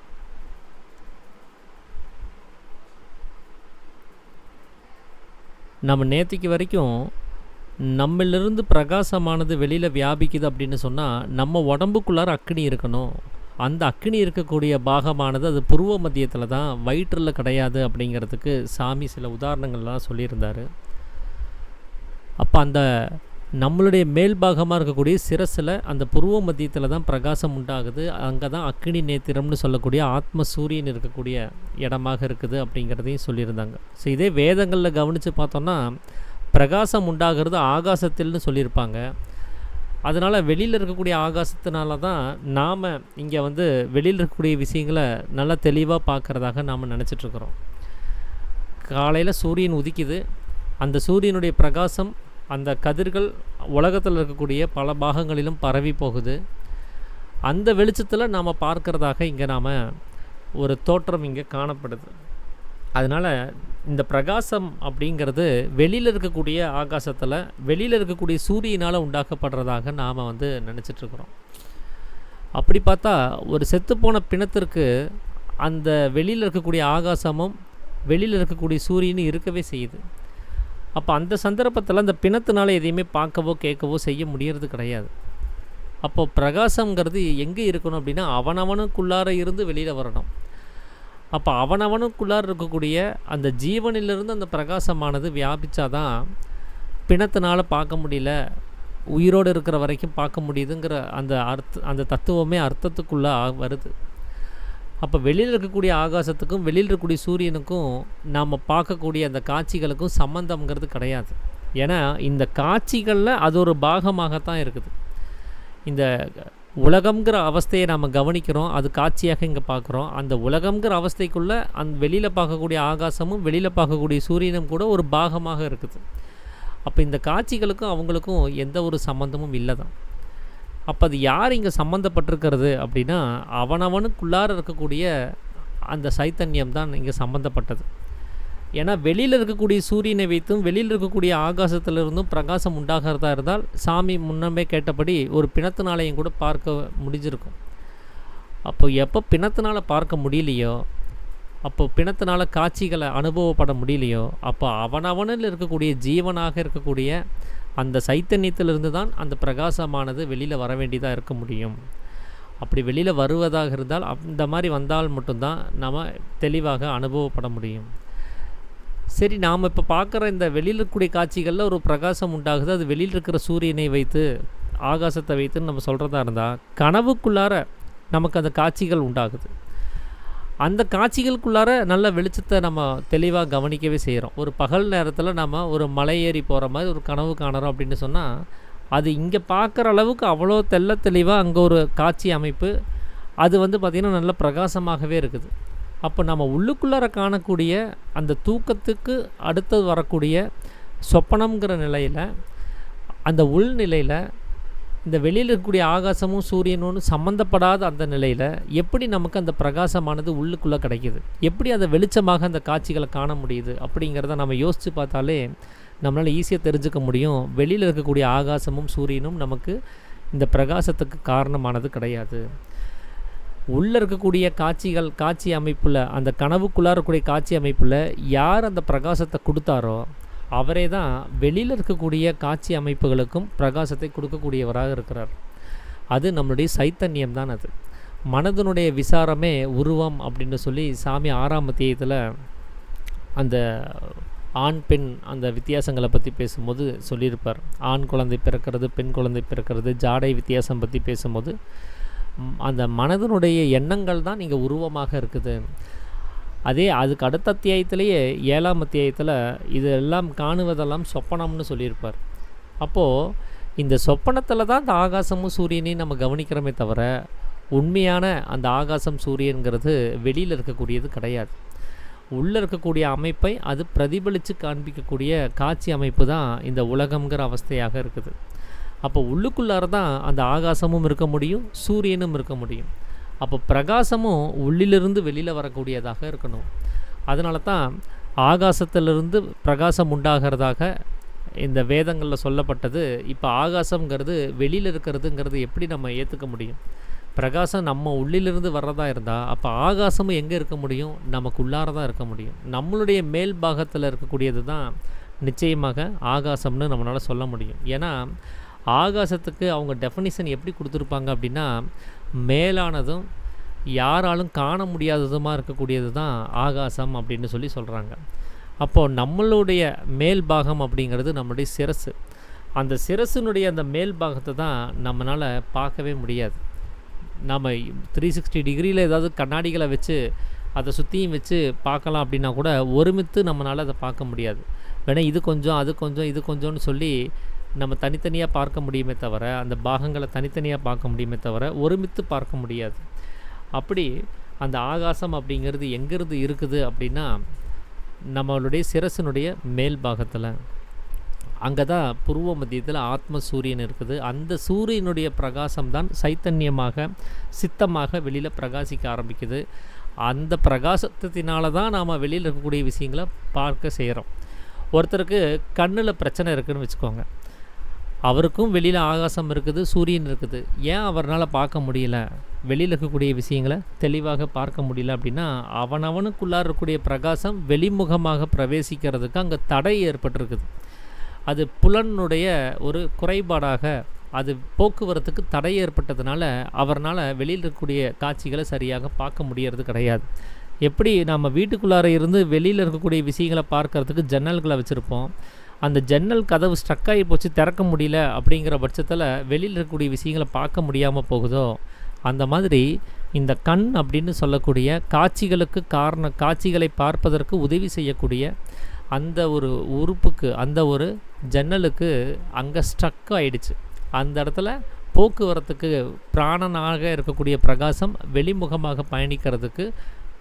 நம்ம நேத்திக்கு வரைக்கும் நம்மளிருந்து பிரகாசமானது வெளியில் வியாபிக்குது அப்படின்னு சொன்னால் நம்ம உடம்புக்குள்ளார அக்னி இருக்கணும். அந்த அக்னி இருக்கக்கூடிய பாகமானது அது புருவ மத்தியத்தில் தான், வயிற்றில் கிடையாது அப்படிங்கிறதுக்கு சாமி சில உதாரணங்கள்லாம் சொல்லியிருந்தார். அப்போ அந்த நம்மளுடைய மேல் பாகமாக இருக்கக்கூடிய சிரசில் அந்த புருவ மத்தியத்தில் தான் பிரகாசம் உண்டாகுது. அங்கே தான் அக்கினி நேத்திரம்னு சொல்லக்கூடிய ஆத்ம சூரியன் இருக்கக்கூடிய இடமாக இருக்குது அப்படிங்கிறதையும் சொல்லியிருந்தாங்க. ஸோ இதே வேதங்களில் கவனித்து பார்த்தோன்னா பிரகாசம் உண்டாகிறது ஆகாசத்தில்னு சொல்லியிருப்பாங்க. அதனால் வெளியில் இருக்கக்கூடிய ஆகாசத்தினால தான் நாம் இங்கே வெளியில் இருக்கக்கூடிய விஷயங்களை நல்லா தெளிவாக பார்க்குறதாக நாம் நினச்சிட்ருக்குறோம். காலையில் சூரியன் உதிக்குது, அந்த சூரியனுடைய பிரகாசம் அந்த கதிர்கள் உலகத்தில் இருக்கக்கூடிய பல பாகங்களிலும் பரவி போகுது. அந்த வெளிச்சத்தில் நாம் பார்க்குறதாக இங்கே நாம் ஒரு தோற்றம் இங்கே காணப்படுது. அதனால் இந்த பிரகாசம் அப்படிங்கிறது வெளியில் இருக்கக்கூடிய ஆகாசத்தில் வெளியில் இருக்கக்கூடிய சூரியனால் உண்டாக்கப்படுறதாக நாம் நினச்சிட்ருக்குறோம். அப்படி பார்த்தா ஒரு செத்துப்போன பிணத்திற்கு அந்த வெளியில் இருக்கக்கூடிய ஆகாசமும் வெளியில் இருக்கக்கூடிய சூரியனும் இருக்கவே செய்யுது. அப்போ அந்த சந்தர்ப்பத்தில் அந்த பிணத்தினால எதையுமே பார்க்கவோ கேட்கவோ செய்ய முடியறது கிடையாது. அப்போது பிரகாசங்கிறது எங்கே இருக்கணும் அப்படின்னா அவனவனுக்குள்ளார இருந்து வெளியில் வரணும். அப்போ அவனவனுக்குள்ளார இருக்கக்கூடிய அந்த ஜீவனிலிருந்து அந்த பிரகாசமானது வியாபிச்சாதான் பிணத்தினால் பார்க்க முடியல, உயிரோடு இருக்கிற வரைக்கும் பார்க்க முடியுதுங்கிற அந்த தத்துவமே அர்த்தத்துக்குள்ளே வருது. அப்போ வெளியில் இருக்கக்கூடிய ஆகாசத்துக்கும் வெளியில் இருக்கக்கூடிய சூரியனுக்கும் நாம் பார்க்கக்கூடிய அந்த காட்சிகளுக்கும் சம்பந்தம்ங்கிறது கிடையாது. ஏன்னா இந்த காட்சிகளில் அது ஒரு பாகமாகத்தான் இருக்குது. இந்த உலகம்ங்கிற அவஸ்தையை நாம் கவனிக்கிறோம், அது காட்சியாக இங்கே பார்க்குறோம். அந்த உலகம்ங்கிற அவஸ்தைக்குள்ளே வெளியில் பார்க்கக்கூடிய ஆகாசமும் வெளியில் பார்க்கக்கூடிய சூரியனும் கூட ஒரு பாகமாக இருக்குது. அப்போ இந்த காட்சிகளுக்கும் அவங்களுக்கும் எந்த ஒரு சம்மந்தமும் இல்லை தான். அப்போ அது யார் இங்கே சம்மந்தப்பட்டிருக்கிறது அப்படின்னா அவனவனுக்குள்ளார இருக்கக்கூடிய அந்த சைத்தன்யம் தான் இங்கே சம்மந்தப்பட்டது. ஏன்னா வெளியில் இருக்கக்கூடிய சூரியனை வைத்தும் வெளியில் இருக்கக்கூடிய ஆகாசத்திலிருந்தும் பிரகாசம் உண்டாகிறதா இருந்தால் சாமி முன்னமே கேட்டபடி ஒரு பிணத்தினாலையும் கூட பார்க்க முடிஞ்சிருக்கும். அப்போ எப்போ பிணத்தினால் பார்க்க முடியலையோ, அப்போ பிணத்தினால் காட்சிகளை அனுபவப்பட முடியலையோ, அப்போ அவனவனில் இருக்கக்கூடிய ஜீவனாக இருக்கக்கூடிய அந்த சைத்தன்யத்திலிருந்து தான் அந்த பிரகாசமானது வெளியில் வர வேண்டியதாக இருக்க முடியும். அப்படி வெளியில் வருவதாக இருந்தால் அந்த மாதிரி வந்தால் மட்டும்தான் நம்ம தெளிவாக அனுபவப்பட முடியும். சரி, நாம் இப்போ பார்க்குற இந்த வெளியில் இருக்கக்கூடிய காட்சிகளில் ஒரு பிரகாசம் உண்டாகுது, அது வெளியில் இருக்கிற சூரியனை வைத்து ஆகாசத்தை வைத்துன்னு நம்ம சொல்கிறதா இருந்தால் கனவுக்குள்ளார நமக்கு அந்த காட்சிகள் உண்டாகுது. அந்த காட்சிகளுக்குள்ளார நல்ல வெளிச்சத்தை நம்ம தெளிவாக கவனிக்கவே செய்கிறோம். ஒரு பகல் நேரத்தில் நம்ம ஒரு மலை ஏறி போகிற மாதிரி ஒரு கனவு காணுறோம் அப்படின்னு சொன்னால் அது இங்கே பார்க்குற அளவுக்கு அவ்வளோ தெளிவாக அங்கே ஒரு காட்சி அமைப்பு அது பார்த்திங்கன்னா நல்ல பிரகாசமாகவே இருக்குது. அப்போ நம்ம உள்ளுக்குள்ளார காணக்கூடிய அந்த தூக்கத்துக்கு அடுத்தது வரக்கூடிய சொப்பனம்ங்கிற நிலையில், அந்த உள்நிலையில் இந்த வெளியில் இருக்கக்கூடிய ஆகாசமும் சூரியனும் சம்மந்தப்படாத அந்த நிலையில் எப்படி நமக்கு அந்த பிரகாசமானது உள்ளுக்குள்ளே கிடைக்கிது, எப்படி அந்த வெளிச்சமாக அந்த காட்சிகளை காண முடியுது அப்படிங்கிறத நம்ம யோசித்து பார்த்தாலே நம்மளால் ஈஸியாக தெரிஞ்சுக்க முடியும். வெளியில் இருக்கக்கூடிய ஆகாசமும் சூரியனும் நமக்கு இந்த பிரகாசத்துக்கு காரணமானது கிடையாது. உள்ளே இருக்கக்கூடிய காட்சி அமைப்பில், அந்த கனவுக்குள்ளார இருக்கக்கூடிய காட்சி அமைப்பில் யார் அந்த பிரகாசத்தை கொடுத்தாரோ அவரே தான் வெளியில் இருக்கக்கூடிய காட்சி அமைப்புகளுக்கும் பிரகாசத்தை கொடுக்கக்கூடியவராக இருக்கிறார். அது நம்மளுடைய சைத்தன்யம் தான். அது மனதனுடைய விசாரமே உருவம் அப்படின்னு சொல்லி சாமி 6ஆம் அத்தியாயத்தில் அந்த ஆண் பெண் அந்த வித்தியாசங்களை பற்றி பேசும்போது சொல்லியிருப்பார். ஆண் குழந்தை பிறக்கிறது, பெண் குழந்தை பிறக்கிறது, ஜாடை வித்தியாசம் பற்றி பேசும்போது அந்த மனதனுடைய எண்ணங்கள் தான் இங்கே உருவமாக இருக்குது. அதுக்கு அடுத்த அத்தியாயத்திலேயே 7ஆம் அத்தியாயத்தில் இதெல்லாம் காணுவதெல்லாம் சொப்பனம்னு சொல்லியிருப்பார். அப்போது இந்த சொப்பனத்தில் தான் அந்த ஆகாசமும் சூரியனையும் நம்ம கவனிக்கிறோமே தவிர உண்மையான அந்த ஆகாசம் சூரியன்கிறது வெளியில் இருக்கக்கூடியது கிடையாது. உள்ளே இருக்கக்கூடிய அமைப்பை அது பிரதிபலித்து காண்பிக்கக்கூடிய காட்சி அமைப்பு தான் இந்த உலகம்ங்கிற அவஸ்தையாக இருக்குது. அப்போ உள்ளுக்குள்ளார தான் அந்த ஆகாசமும் இருக்க முடியும், சூரியனும் இருக்க முடியும். அப்போ பிரகாசமும் உள்ளிலிருந்து வெளியில் வரக்கூடியதாக இருக்கணும். அதனால தான் ஆகாசத்திலிருந்து பிரகாசம் உண்டாகிறதாக இந்த வேதங்களில் சொல்லப்பட்டது. இப்போ ஆகாசங்கிறது வெளியில் இருக்கிறதுங்கிறது எப்படி நம்ம ஏற்றுக்க முடியும்? பிரகாசம் நம்ம உள்ளிலிருந்து வர்றதா இருந்தால் அப்போ ஆகாசமும் எங்கே இருக்க முடியும்? நமக்கு உள்ளார தான் இருக்க முடியும். நம்மளுடைய மேல் பாகத்தில் இருக்கக்கூடியது தான் நிச்சயமாக ஆகாசம்னு நம்மளால் சொல்ல முடியும். ஏன்னா ஆகாசத்துக்கு அவங்க டெஃபினிஷன் எப்படி கொடுத்துருப்பாங்க அப்படின்னா மேலானதும் யாராலும் காண முடியாததுமாக இருக்கக்கூடியது தான் ஆகாசம் அப்படின்னு சொல்லி சொல்கிறாங்க. அப்போது நம்மளுடைய மேல் பாகம் அப்படிங்கிறது நம்மளுடைய சிரசு. அந்த சிரசினுடைய அந்த மேல் பாகத்தை தான் நம்மளால் பார்க்கவே முடியாது. நம்ம 360 டிகிரியில் ஏதாவது கண்ணாடிகளை வச்சு அதை சுற்றியும் வச்சு பார்க்கலாம் அப்படின்னா கூட ஒருமித்து நம்மளால் அதை பார்க்க முடியாது. வேணா இது கொஞ்சம் அது கொஞ்சம் இது கொஞ்சம்னு சொல்லி நம்ம தனித்தனியாக பார்க்க முடியுமே தவிர, அந்த பாகங்களை தனித்தனியாக பார்க்க முடியுமே தவிர ஒருமித்து பார்க்க முடியாது. அப்படி அந்த ஆகாசம் அப்படிங்கிறது எங்கேருந்து இருக்குது அப்படின்னா நம்மளுடைய சிரசினுடைய மேல் பாகத்தில். அங்கே தான் புருவ மத்தியத்தில் ஆத்ம சூரியன் இருக்குது. அந்த சூரியனுடைய பிரகாசம் தான் சைத்தன்யமாக சித்தமாக வெளியில் பிரகாசிக்க ஆரம்பிக்குது. அந்த பிரகாசத்தினால தான் நாம் வெளியில் இருக்கக்கூடிய விஷயங்களை பார்க்க செய்கிறோம். ஒருத்தருக்கு கண்ணில் பிரச்சனை இருக்குதுன்னு வச்சுக்கோங்க, அவருக்கும் வெளியில் ஆகாசம் இருக்குது, சூரியன் இருக்குது. ஏன் அவரால் பார்க்க முடியல, வெளியில் இருக்கக்கூடிய விஷயங்களை தெளிவாக பார்க்க முடியல அப்படின்னா அவனவனுக்குள்ளார இருக்கக்கூடிய பிரகாசம் வெளிமுகமாக பிரவேசிக்கிறதுக்கு அங்கே தடை ஏற்பட்டிருக்குது. அது புலனுடைய ஒரு குறைபாடாக அது போக்குவரத்துக்கு தடை ஏற்பட்டதுனால அவர்னால் வெளியில் இருக்கக்கூடிய காட்சிகளை சரியாக பார்க்க முடியறது கிடையாது. எப்படி நம்ம வீட்டுக்குள்ளார இருந்து வெளியில் இருக்கக்கூடிய விஷயங்களை பார்க்கறதுக்கு ஜன்னல்களை வச்சுருப்போம், அந்த ஜன்னல் கதவு ஸ்ட்ரக் ஆகி போச்சு, திறக்க முடியல அப்படிங்கிற பட்சத்தில் வெளியில் இருக்கக்கூடிய விஷயங்களை பார்க்க முடியாமல் போகுதோ, அந்த மாதிரி இந்த கண் அப்படின்னு சொல்லக்கூடிய காட்சிகளுக்கு காட்சிகளை பார்ப்பதற்கு உதவி செய்யக்கூடிய அந்த ஒரு உறுப்புக்கு, அந்த ஒரு ஜன்னலுக்கு அங்கே ஸ்ட்ரக் ஆகிடுச்சு. அந்த இடத்துல போக்குவரத்துக்கு பிராணனாக இருக்கக்கூடிய பிரகாசம் வெளிமுகமாக பயணிக்கிறதுக்கு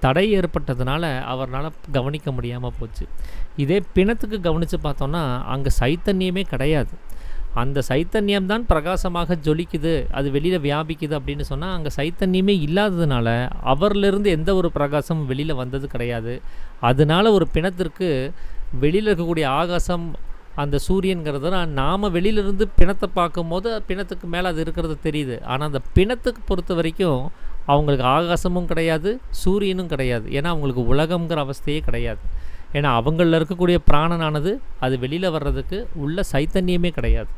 தடை ஏற்பட்டதுனால அவரால் கவனிக்க முடியாமல் போச்சு. இதே பிணத்துக்கு கவனித்து பார்த்தோன்னா அங்கே சைத்தன்யமே கிடையாது. அந்த சைத்தன்யம்தான் பிரகாசமாக ஜொலிக்குது, அது வெளியில் வியாபிக்குது அப்படின்னு சொன்னால் அங்கே சைத்தன்யமே இல்லாததுனால அவரிலிருந்து எந்த ஒரு பிரகாசமும் வெளியில் வந்தது கிடையாது. அதனால ஒரு பிணத்திற்கு வெளியில் இருக்கக்கூடிய ஆகாசம் அந்த சூரியன்கிறது நாம் வெளியிலிருந்து பிணத்தை பார்க்கும்போது பிணத்துக்கு மேலே அது இருக்கிறது தெரியுது. ஆனால் அந்த பிணத்துக்கு பொறுத்த வரைக்கும் அவங்களுக்கு ஆகாசமும் கிடையாது, சூரியனும் கிடையாது. ஏன்னா அவங்களுக்கு உலகங்கிற அவஸ்தையே கிடையாது. ஏன்னா அவங்களில் இருக்கக்கூடிய பிராணனானது அது வெளியில் வர்றதுக்கு உள்ள சைத்தன்யமே கிடையாது.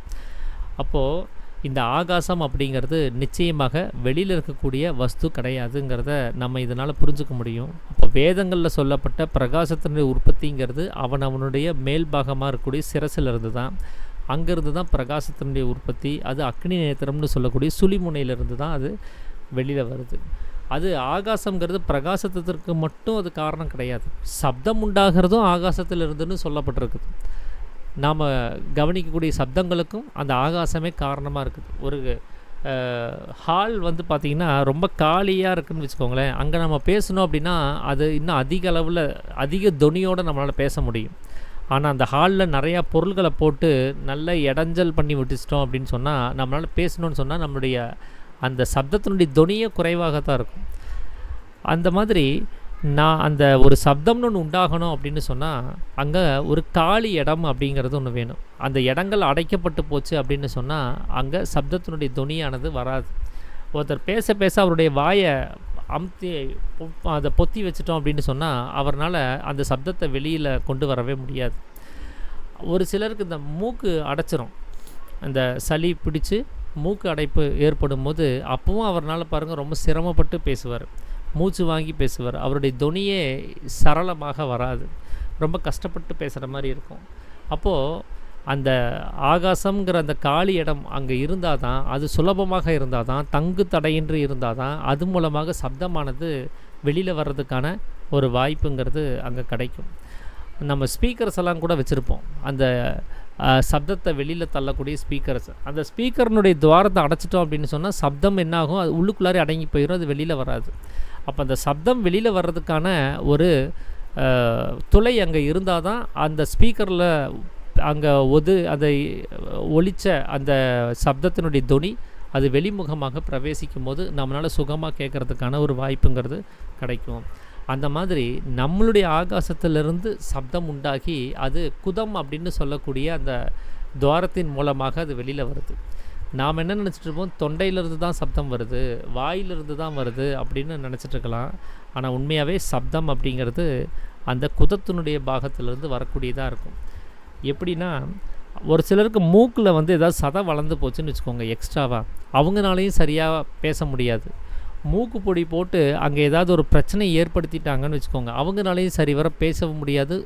அப்போது இந்த ஆகாசம் அப்படிங்கிறது நிச்சயமாக வெளியில் இருக்கக்கூடிய வஸ்து கிடையாதுங்கிறத நம்ம இதனால் புரிஞ்சுக்க முடியும். அப்போ வேதங்களில் சொல்லப்பட்ட பிரகாசத்தினுடைய உற்பத்திங்கிறது அவனுடைய மேல் பாகமாக இருக்கக்கூடிய சிரசிலிருந்து தான். அங்கேருந்து தான் பிரகாசத்தினுடைய உற்பத்தி. அது அக்னி நேத்திரம்னு சொல்லக்கூடிய சுழிமுனையிலிருந்து தான் அது வெளியில் வருது. அது ஆகாசங்கிறது பிரகாசத்திற்கு மட்டும் அது காரணம் கிடையாது. சப்தம் உண்டாகிறதும் ஆகாசத்தில் இருந்துன்னு சொல்லப்பட்டிருக்குது. நாம் கவனிக்கக்கூடிய சப்தங்களுக்கும் அந்த ஆகாசமே காரணமாக இருக்குது. ஒரு ஹால் வந்து பார்த்திங்கன்னா ரொம்ப காலியாக இருக்குதுன்னு வச்சுக்கோங்களேன், அங்கே நம்ம பேசணும் அப்படின்னா அது இன்னும் அதிக அளவில் அதிக தொனியோடு நம்மளால் பேச முடியும். ஆனால் அந்த ஹாலில் நிறையா பொருள்களை போட்டு நல்ல இடைஞ்சல் பண்ணி விட்டுச்சிட்டோம் அப்படின்னு சொன்னால் நம்மளால் பேசணுன்னு சொன்னால் நம்மளுடைய அந்த சப்தத்தினுடைய தொனியே குறைவாகத்தான் இருக்கும். அந்த மாதிரி நான் அந்த ஒரு சப்தம்னு ஒன்று உண்டாகணும் அப்படின்னு சொன்னால் அங்கே ஒரு காலி இடம் அப்படிங்கிறது ஒன்று வேணும். அந்த இடங்கள் அடைக்கப்பட்டு போச்சு அப்படின்னு சொன்னால் அங்கே சப்தத்தினுடைய தொனியானது வராது. ஒருத்தர் பேச பேச அவருடைய வாயை அமுத்தி அதை பொத்தி வச்சிட்டோம் அப்படின்னு சொன்னால் அவரால் அந்த சப்தத்தை வெளியில் கொண்டு வரவே முடியாது. ஒரு சிலருக்கு இந்த மூக்கு அடைச்சிரும், அந்த சளி பிடிச்சி மூக்கு அடைப்பு ஏற்படும் போது அப்பவும் அவரால் பாருங்கள் ரொம்ப சிரமப்பட்டு பேசுவார், மூச்சு வாங்கி பேசுவார். அவருடைய தொனியே சரளமாக வராது, ரொம்ப கஷ்டப்பட்டு பேசுகிற மாதிரி இருக்கும். அப்போது அந்த ஆகாசங்கிற அந்த காலி இடம் அங்கே இருந்தால் தான், அது சுலபமாக இருந்தால் தான், தங்கு தடையின்றி இருந்தால் தான் அது மூலமாக சப்தமானது வெளியில் வர்றதுக்கான ஒரு வாய்ப்புங்கிறது அங்கே கிடைக்கும். நம்ம ஸ்பீக்கர்ஸ் எல்லாம் கூட வச்சுருப்போம், அந்த சப்தத்தை வெளியில் தள்ளக்கூடிய ஸ்பீக்கர்ஸ். அந்த ஸ்பீக்கர்னுடைய துவாரத்தை அடைச்சிட்டோம் அப்படின்னு சொன்னால் சப்தம் என்னாகும், அது உள்ளுக்குள்ளாரே அடங்கி போயிடும், அது வெளியில் வராது. அப்போ அந்த சப்தம் வெளியில் வர்றதுக்கான ஒரு துளை அங்கே இருந்தால் தான் அந்த ஸ்பீக்கரில் அங்கே அதை ஒலித்த அந்த சப்தத்தினுடைய தொனி அது வெளிமுகமாக பிரவேசிக்கும் போது நம்மளால் சுகமாக கேட்குறதுக்கான ஒரு வாய்ப்புங்கிறது கிடைக்கும். அந்த மாதிரி நம்மளுடைய ஆகாசத்திலிருந்து சப்தம் உண்டாகி அது குதம் அப்படின்னு சொல்லக்கூடிய அந்த துவாரத்தின் மூலமாக அது வெளியில் வருது. நாம் என்ன நினச்சிட்டு இருப்போம், தொண்டையிலிருந்து தான் சப்தம் வருது, வாயிலிருந்து தான் வருது அப்படின்னு நினச்சிட்ருக்கலாம். ஆனால் உண்மையாகவே சப்தம் அப்படிங்கிறது அந்த குதத்தினுடைய பாகத்திலிருந்து வரக்கூடியதாக இருக்கும். எப்படின்னா ஒரு சிலருக்கு மூக்கில் வந்து ஏதாவது சதை வளர்ந்து போச்சுன்னு வச்சுக்கோங்க எக்ஸ்ட்ராவாக, அவங்களாலையும் சரியாக பேச முடியாது. மூக்கு பொடி போட்டு அங்கே ஏதாவது ஒரு பிரச்சனை ஏற்படுத்திட்டாங்கன்னு வச்சுக்கோங்க, அவங்களாலையும் சரி வர பேசவும் முடியாது,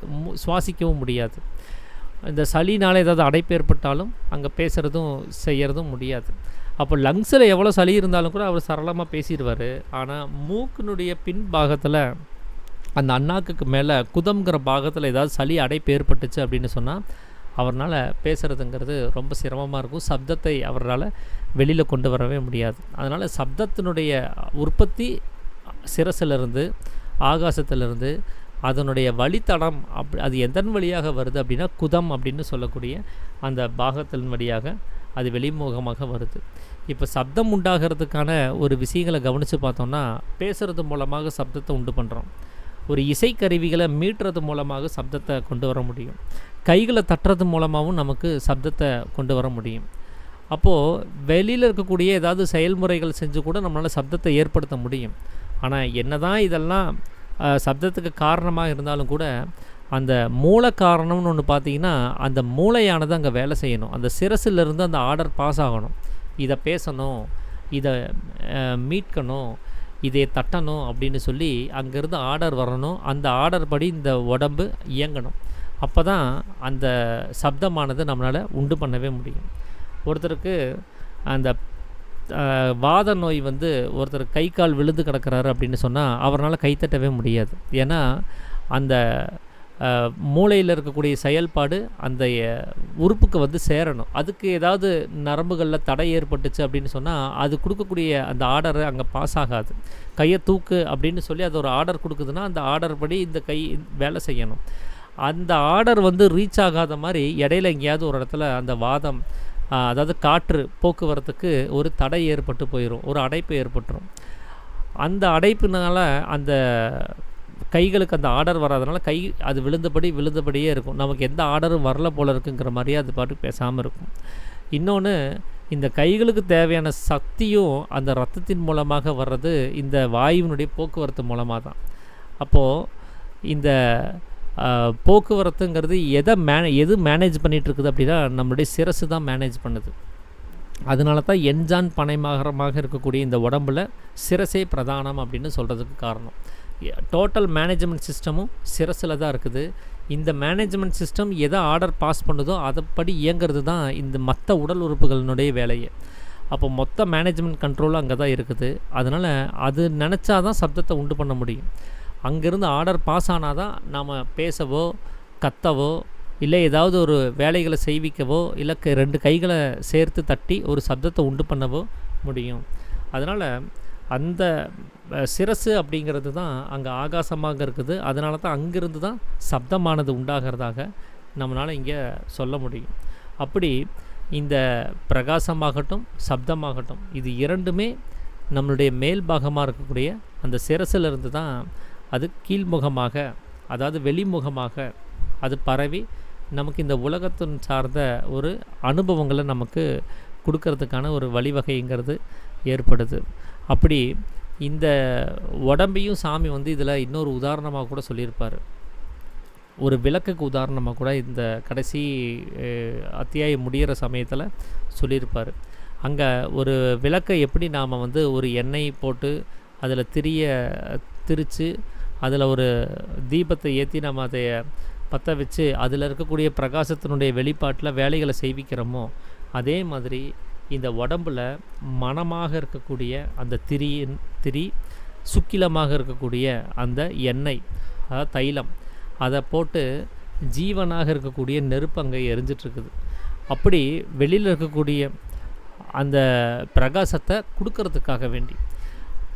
சுவாசிக்கவும் முடியாது. இந்த சளினால் ஏதாவது அடைப்பு ஏற்பட்டாலும் அங்கே பேசுகிறதும் செய்கிறதும் முடியாது. அப்போ லங்ஸில் எவ்வளோ சளி இருந்தாலும் கூட அவர் சரளமாக பேசிடுவார். ஆனால் மூக்கினுடைய பின் பாகத்தில் அந்த அண்ணாக்குக்கு மேலே குதம்ங்கிற பாகத்தில் ஏதாவது சளி அடைப்பு ஏற்பட்டுச்சு அப்படின்னு சொன்னால் அவரால் பேசுகிறதுங்கிறது ரொம்ப சிரமமாக இருக்கும். சப்தத்தை அவரால் வெளியில் கொண்டு வரவே முடியாது. அதனால் சப்தத்தினுடைய உற்பத்தி சிரசிலிருந்து, ஆகாசத்திலிருந்து, அதனுடைய வழித்தடம் அது எதன் வழியாக வருது அப்படின்னா குதம் அப்படின்னு சொல்லக்கூடிய அந்த பாகத்தின் வழியாக அது வெளிமுகமாக வருது. இப்போ சப்தம் உண்டாகிறதுக்கான ஒரு விஷயங்களை கவனித்து பார்த்தோம்னா, பேசுகிறது மூலமாக சப்தத்தை உண்டு பண்ணுறோம். ஒரு இசைக்கருவிகளை மீட்டுறது மூலமாக சப்தத்தை கொண்டு வர முடியும். கைகளை தட்டுறது மூலமாகவும் நமக்கு சப்தத்தை கொண்டு வர முடியும். அப்போது வெளியில் இருக்கக்கூடிய ஏதாவது செயல்முறைகள் செஞ்சு கூட நம்மளால் சப்தத்தை ஏற்படுத்த முடியும். ஆனால் என்ன தான் இதெல்லாம் சப்தத்துக்கு காரணமாக இருந்தாலும் கூட அந்த மூல காரணம்னு ஒன்று பார்த்திங்கன்னா, அந்த மூளையானது அங்கே வேலை செய்யணும். அந்த சிரசிலிருந்து அந்த ஆர்டர் பாஸ் ஆகணும். இதை பேசணும், இதை மீட்கணும், இதை தட்டணும் அப்படின்னு சொல்லி அங்கேருந்து ஆர்டர் வரணும். அந்த ஆர்டர் படி இந்த உடம்பு இயங்கணும். அப்போ தான் அந்த சப்தமானது நம்மளால் உண்டு பண்ணவே முடியும். ஒருத்தருக்கு அந்த வாத நோய் ஒருத்தர் கை கால் விழுந்து கிடக்கிறாரு அப்படின்னு சொன்னால் அவரால் கைத்தட்டவே முடியாது. ஏன்னா அந்த மூளையில் இருக்கக்கூடிய செயல்பாடு அந்த உறுப்புக்கு சேரணும். அதுக்கு ஏதாவது நரம்புகளில் தடை ஏற்பட்டுச்சு அப்படின்னு சொன்னால் அது கொடுக்கக்கூடிய அந்த ஆர்டரை அங்கே பாஸ் ஆகாது. கையை தூக்கு அப்படின்னு சொல்லி அது ஒரு ஆர்டர் கொடுக்குதுன்னா அந்த ஆர்டர் படி இந்த கை வேலை செய்யணும். அந்த ஆர்டர் ரீச் ஆகாத மாதிரி இடையில எங்கேயாவது ஒரு இடத்துல அந்த வாதம், அதாவது காற்று போக்குவரத்துக்கு ஒரு தடை ஏற்பட்டு போயிடும், ஒரு அடைப்பு ஏற்பட்டுரும். அந்த அடைப்புனால அந்த கைகளுக்கு அந்த ஆர்டர் வராதனால கை அது விழுந்தபடியே இருக்கும். நமக்கு எந்த ஆர்டரும் வரல போல இருக்குங்கிற மாதிரியே அது பாட்டுக்கு பேசாமல் இருக்கும். இன்னொன்று, இந்த கைகளுக்கு தேவையான சக்தியும் அந்த இரத்தத்தின் மூலமாக வர்றது இந்த வாயுவினுடைய போக்குவரத்து மூலமாக தான். அப்போது இந்த போக்குவரத்துங்கிறது எது மேனேஜ் பண்ணிகிட்ருக்குது அப்படின்னா நம்மளுடைய சிரசு தான் மேனேஜ் பண்ணுது. அதனால தான் எண்ஜான் பனைமரமாக இருக்கக்கூடிய இந்த உடம்பில் சிரசே பிரதானம் அப்படின்னு சொல்கிறதுக்கு காரணம். டோட்டல் மேனேஜ்மெண்ட் சிஸ்டமும் சிரசில் தான் இருக்குது. இந்த மேனேஜ்மெண்ட் சிஸ்டம் எதை ஆர்டர் பாஸ் பண்ணுதோ அதைப்படி இயங்கிறது தான் இந்த மற்ற உடல் உறுப்புகளினுடைய வேலையை. அப்போ மொத்த மேனேஜ்மெண்ட் கண்ட்ரோலும் அங்கே தான் இருக்குது. அதனால் அது நினச்சா தான் சப்தத்தை உண்டு பண்ண முடியும். அங்கேருந்து ஆர்டர் பாஸ் ஆனால் தான் நாம் பேசவோ கத்தவோ இல்லை ஏதாவது ஒரு வேலைகளை செய்விக்கவோ இல்லை 2 கைகளை சேர்த்து தட்டி ஒரு சப்தத்தை உண்டு பண்ணவோ முடியும். அதனால் அந்த சிரசு அப்படிங்கிறது தான் அங்கே ஆகாசமாக இருக்குது. அதனால தான் அங்கிருந்து தான் சப்தமானது உண்டாகிறதாக நம்மளால் இங்கே சொல்ல முடியும். அப்படி இந்த பிரகாசமாகட்டும் சப்தமாகட்டும் இது இரண்டுமே நம்மளுடைய மேல் பாகமாக இருக்கக்கூடிய அந்த சிரசிலிருந்து தான் அது கீழ்முகமாக, அதாவது வெளிமுகமாக அது பரவி நமக்கு இந்த உலகத்தின் சார்ந்த ஒரு அனுபவங்களை நமக்கு கொடுக்கறதுக்கான ஒரு வழிவகைங்கிறது ஏற்படுது. அப்படி இந்த உடம்பையும் சாமி இதில் இன்னொரு உதாரணமாக கூட சொல்லியிருப்பார். ஒரு விளக்குக்கு உதாரணமாக கூட இந்த கடைசி அத்தியாயம் முடிகிற சமயத்தில் சொல்லியிருப்பார். அங்கே ஒரு விளக்கை எப்படி நாம் ஒரு எண்ணெய் போட்டு அதில் திரித்து அதில் ஒரு தீபத்தை ஏற்றி நம்ம அதை பற்ற வச்சு அதில் இருக்கக்கூடிய பிரகாசத்தினுடைய வெளிப்பாட்டில் வேலைகளை செய்விக்கிறோமோ அதே மாதிரி இந்த உடம்பில் மனமாக இருக்கக்கூடிய அந்த திரி, சுக்கிலமாக இருக்கக்கூடிய அந்த எண்ணெய், அதாவது தைலம், அதை போட்டு ஜீவனாக இருக்கக்கூடிய நெருப்பு அங்கே எரிஞ்சிட்ருக்குது. அப்படி வெளியில் இருக்கக்கூடிய அந்த பிரகாசத்தை கொடுக்கறதுக்காக வேண்டி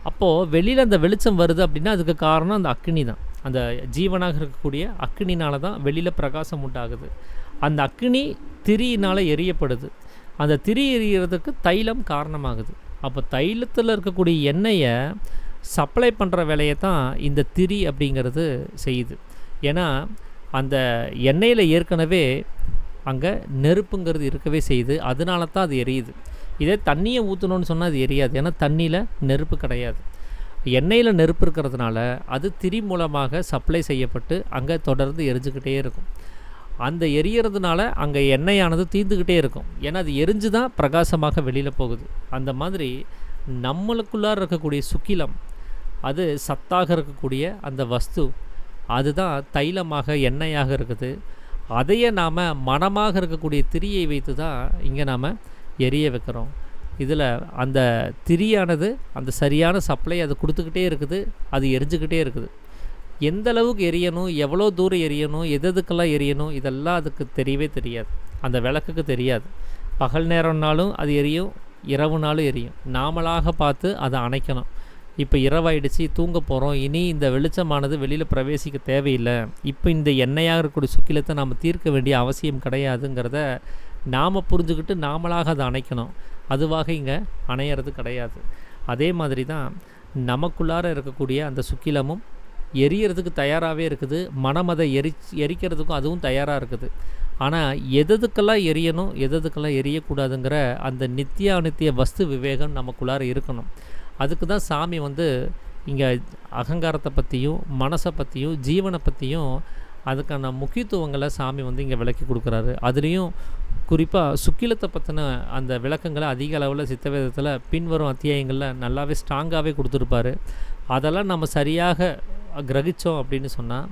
அப்போது வெளியில் அந்த வெளிச்சம் வருது அப்படின்னா அதுக்கு காரணம் அந்த அக்னி தான். அந்த ஜீவனாக இருக்கக்கூடிய அக்னினால தான் வெளியில் பிரகாசம் உண்டாகுது. அந்த அக்னி திரியினால் எரியப்படுது. அந்த திரி எரியறதுக்கு தைலம் காரணமாகுது. அப்போ தைலத்தில் இருக்கக்கூடிய எண்ணெயை சப்ளை பண்ணுற வேலையை தான் இந்த திரி அப்படிங்கிறது செய்யுது. ஏன்னா அந்த எண்ணெயில் ஏற்கனவே அங்கே நெருப்புங்கிறது இருக்கவே செய்யுது. அதனால தான் அது எரியுது. இதே தண்ணியை ஊற்றணுன்னு சொன்னால் அது எரியாது. ஏன்னா தண்ணியில் நெருப்பு கிடையாது. எண்ணெயில் நெருப்பு இருக்கிறதுனால அது திரி மூலமாக சப்ளை செய்யப்பட்டு அங்கே தொடர்ந்து எரிஞ்சுக்கிட்டே இருக்கும். அந்த எரியறதுனால அங்கே எண்ணெயானது தீர்ந்துக்கிட்டே இருக்கும். ஏன்னா அது எரிஞ்சு தான் பிரகாசமாக வெளியில் போகுது. அந்த மாதிரி நம்மளுக்குள்ளார இருக்கக்கூடிய சுக்கிலம், அது சத்தாக இருக்கக்கூடிய அந்த வஸ்து, அதுதான் தைலமாக எண்ணெயாக இருக்குது. அதையே நாம் மனமாக இருக்கக்கூடிய திரியை வைத்து தான் இங்கே நாம் எரிய வைக்கிறோம். இதில் அந்த திரியானது அந்த சரியான சப்ளை அது கொடுத்துக்கிட்டே இருக்குது, அது எரிஞ்சுக்கிட்டே இருக்குது. எந்த அளவுக்கு எரியணும், எவ்வளோ தூரம் எரியணும், எதுக்கெல்லாம் எரியணும், இதெல்லாம் அதுக்கு தெரியவே தெரியாது. அந்த விளக்குக்கு தெரியாது. பகல் நேரம்னாலும் அது எரியும், இரவுனாலும் எரியும். நாமளாக பார்த்து அதை அணைக்கணும். இப்போ இரவாயிடுச்சு, தூங்க போகிறோம், இனி இந்த வெளிச்சமானது வெளியில் பிரவேசிக்க தேவையில்லை, இப்போ இந்த எண்ணெயாக இருக்கக்கூடிய சுக்கிலத்தை நாம் தீர்க்க வேண்டிய அவசியம் கிடையாதுங்கிறத நாம் புரிஞ்சுக்கிட்டு நாமளாக அதை அணைக்கணும். அதுவாக இங்கே அணையிறது கிடையாது. அதே மாதிரி தான் நமக்குள்ளார இருக்கக்கூடிய அந்த சுக்கிலமும் எரியறதுக்கு தயாராகவே இருக்குது. மனம் அதை எரிக்கிறதுக்கும் அதுவும் தயாராக இருக்குது. ஆனால் எதுக்கெல்லாம் எரியணும், எதுக்கெல்லாம் எரியக்கூடாதுங்கிற அந்த நித்திய அனித்திய வஸ்து விவேகம் நமக்குள்ளார இருக்கணும். அதுக்கு தான் சாமி இங்கே அகங்காரத்தை பற்றியும் மனசை பற்றியும் ஜீவனை பற்றியும் அதுக்கான முக்கியத்துவங்களை சாமி இங்கே விளக்கி கொடுக்குறாரு. அதுலேயும் குறிப்பாக சுக்கிலத்தை பற்றின அந்த விளக்கங்களை அதிக அளவில் சித்தவேதத்தில் பின்வரும் அத்தியாயங்களில் நல்லாவே ஸ்ட்ராங்காகவே கொடுத்துருப்பாரு. அதெல்லாம் நம்ம சரியாக கிரகித்தோம் அப்படின்னு சொன்னால்,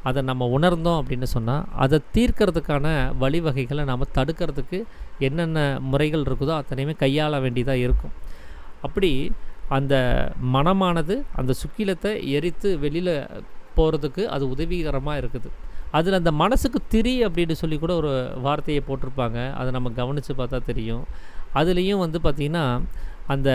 அதை நம்ம உணர்ந்தோம் அப்படின்னு சொன்னால், அதை தீர்க்கறதுக்கான வழிவகைகளை நம்ம தடுக்கிறதுக்கு என்னென்ன முறைகள் இருக்குதோ அத்தனையுமே கையாள வேண்டியதாக இருக்கும். அப்படி அந்த மனமானது அந்த சுக்கிலத்தை எரித்து வெளியில் போகிறதுக்கு அது உதவிகரமாக இருக்குது. அதில் அந்த மனசுக்கு திரி அப்படின்னு சொல்லி கூட ஒரு வார்த்தையை போட்டிருப்பாங்க. அதை நம்ம கவனித்து பார்த்தா தெரியும். அதுலேயும் பார்த்திங்கன்னா அந்த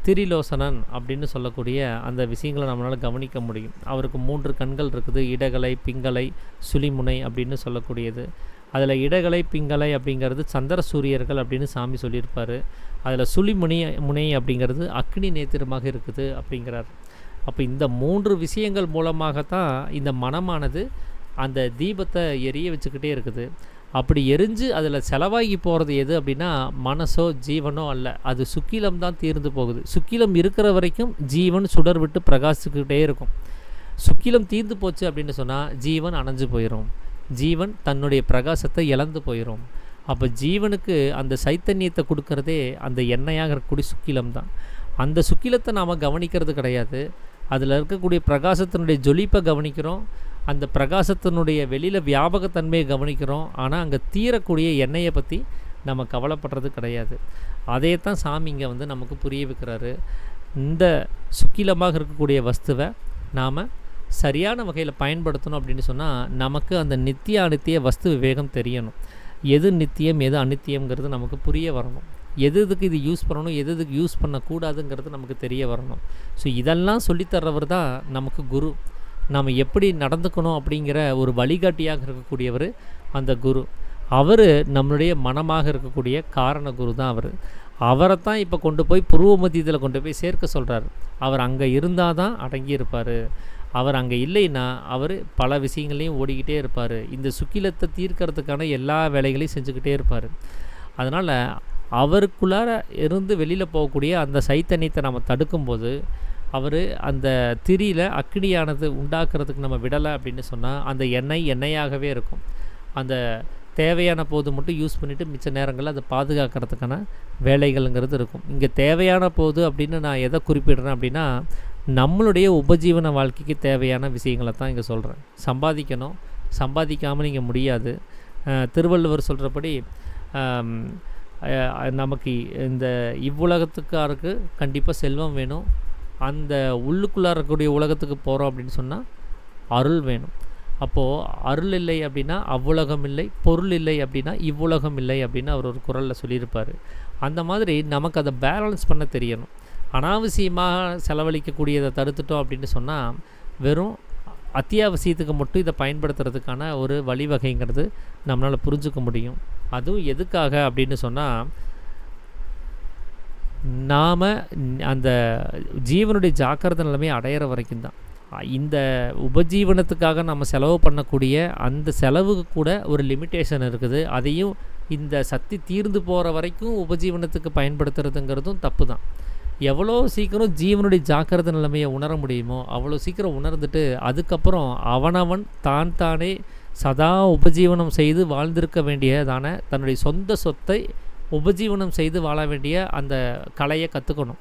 திரிலோசனன் அப்படின்னு சொல்லக்கூடிய அந்த விஷயங்களை நம்மளால் கவனிக்க முடியும். அவருக்கு 3 கண்கள் இருக்குது. இடகலை, பிங்கலை, சுழிமுனை அப்படின்னு சொல்லக்கூடியது. அதில் இடகலை பிங்கலை அப்படிங்கிறது சந்திர சூரியர்கள் அப்படின்னு சாமி சொல்லியிருப்பார். அதில் முனை அப்படிங்கிறது அக்னி நேத்திரமாக இருக்குது அப்படிங்கிறார். அப்போ இந்த 3 விஷயங்கள் மூலமாகத்தான் இந்த மனமானது அந்த தீபத்தை எரிய வச்சுக்கிட்டே இருக்குது. அப்படி எரிஞ்சு அதில் செலவாகி போகிறது எது அப்படின்னா மனசோ ஜீவனோ அல்ல, அது சுக்கிலம் தான் தீர்ந்து போகுது. சுக்கிலம் இருக்கிற வரைக்கும் ஜீவன் சுடர் விட்டு பிரகாசிக்கிட்டே இருக்கும். சுக்கிலம் தீர்ந்து போச்சு அப்படின்னு சொன்னால் ஜீவன் அணைஞ்சு போயிடும், ஜீவன் தன்னுடைய பிரகாசத்தை இழந்து போயிடும். அப்போ ஜீவனுக்கு அந்த சைத்தன்யத்தை கொடுக்கறதே அந்த எண்ணெயாக இருக்கக்கூடிய சுக்கிலம் தான். அந்த சுக்கிலத்தை நாம் கவனிக்கிறது கிடையாது. அதில் இருக்கக்கூடிய பிரகாசத்தினுடைய ஜொலிப்பை கவனிக்கிறோம், அந்த பிரகாசத்தினுடைய வெளியில் வியாபகத்தன்மையை கவனிக்கிறோம். ஆனால் அங்கே தீரக்கூடிய எண்ணெயை பற்றி நம்ம கவலைப்படுறது கிடையாது. அதே தான் சாமி இங்கே நமக்கு புரிய வைக்கிறாரு. இந்த சுக்கிலமாக இருக்கக்கூடிய வஸ்துவை நாம் சரியான வகையில் பயன்படுத்தணும் அப்படின்னு சொன்னால் நமக்கு அந்த நித்திய அனித்திய வஸ்து விவேகம் தெரியணும். எது நித்தியம் எது அனித்தியம்ங்கிறது நமக்கு புரிய வரணும். எதுக்கு இது யூஸ் பண்ணணும், எதுக்கு யூஸ் பண்ணக்கூடாதுங்கிறது நமக்கு தெரிய வரணும். ஸோ இதெல்லாம் சொல்லித்தர்றவர் தான் நமக்கு குரு. நாம் எப்படி நடந்துக்கணும் அப்படிங்கிற ஒரு வழிகாட்டியாக இருக்கக்கூடியவர் அந்த குரு. அவர் நம்மளுடைய மனமாக இருக்கக்கூடிய காரண குரு தான் அவர். அவரை தான் இப்போ கொண்டு போய் புருவ மத்தியத்தில் கொண்டு போய் சேர்க்க சொல்கிறார். அவர் அங்கே இருந்தால் தான் அடங்கியிருப்பார். அவர் அங்கே இல்லைன்னா அவர் பல விஷயங்களையும் ஓடிக்கிட்டே இருப்பார். இந்த சுக்கிலத்தை தீர்க்கறதுக்கான எல்லா வேலைகளையும் செஞ்சுக்கிட்டே இருப்பார். அதனால் அவருக்குள்ளார இருந்து வெளியில் போகக்கூடிய அந்த சைத்தன்யத்தை நம்ம தடுக்கும்போது அவர் அந்த திரியில் அக்னியானது உண்டாக்குறதுக்கு நம்ம விடலை அப்படின்னு சொன்னால் அந்த எண்ணெயாகவே இருக்கும். அந்த தேவையான போது மட்டும் யூஸ் பண்ணிவிட்டு மிச்ச நேரங்களில் அதை பாதுகாக்கிறதுக்கான வேலைகள்ங்கிறது இருக்கும். இங்கே தேவையான போது அப்படின்னு நான் எதை குறிப்பிடுறேன் அப்படின்னா நம்மளுடைய உபஜீவன வாழ்க்கைக்கு தேவையான விஷயங்களை தான் இங்கே சொல்கிறேன். சம்பாதிக்கணும், சம்பாதிக்காமல் நீங்கள் முடியாது. திருவள்ளுவர் சொல்கிறபடி நமக்கு இந்த இவ்வுலகத்துக்காருக்கு கண்டிப்பாக செல்வம் வேணும். அந்த உள்ளுக்குள்ளார இருக்கக்கூடிய உலகத்துக்கு போகிறோம் அப்படின்னு சொன்னால் அருள் வேணும். அப்போது அருள் இல்லை அப்படின்னா அவ்வுலகம் இல்லை, பொருள் இல்லை அப்படின்னா இவ்வுலகம் இல்லை அப்படின்னு அவர் ஒரு குறளில் சொல்லியிருப்பார். அந்த மாதிரி நமக்கு அதை பேலன்ஸ் பண்ண தெரியணும். அனாவசியமாக செலவழிக்கக்கூடியதை தடுத்துட்டோம் அப்படின்னு சொன்னால் வெறும் அத்தியாவசியத்துக்கு மட்டும் இதை பயன்படுத்துறதுக்கான ஒரு வழிவகைங்கிறது நம்மளால் புரிஞ்சுக்க முடியும். அதுவும் எதுக்காக அப்படின்னு சொன்னால் நாம் அந்த ஜீவனுடைய ஜாக்கிரதை நிலைமையை அடையிற வரைக்கும் தான். இந்த உபஜீவனத்துக்காக நம்ம செலவு பண்ணக்கூடிய அந்த செலவுக்கு கூட ஒரு லிமிட்டேஷன் இருக்குது. அதையும் இந்த சக்தி தீர்ந்து போகிற வரைக்கும் உபஜீவனத்துக்கு பயன்படுத்துறதுங்கிறதும் தப்பு தான். எவ்வளோ சீக்கிரம் ஜீவனுடைய ஜாக்கிரதை நிலைமையை உணர முடியுமோ அவ்வளோ சீக்கிரம் உணர்ந்துட்டு அதுக்கப்புறம் அவனவன் தானே சதா உபஜீவனம் செய்து வாழ்ந்திருக்க வேண்டியதான தன்னுடைய சொந்த சொத்தை உபஜீவனம் செய்து வாழ வேண்டிய அந்த கலையை கற்றுக்கணும்.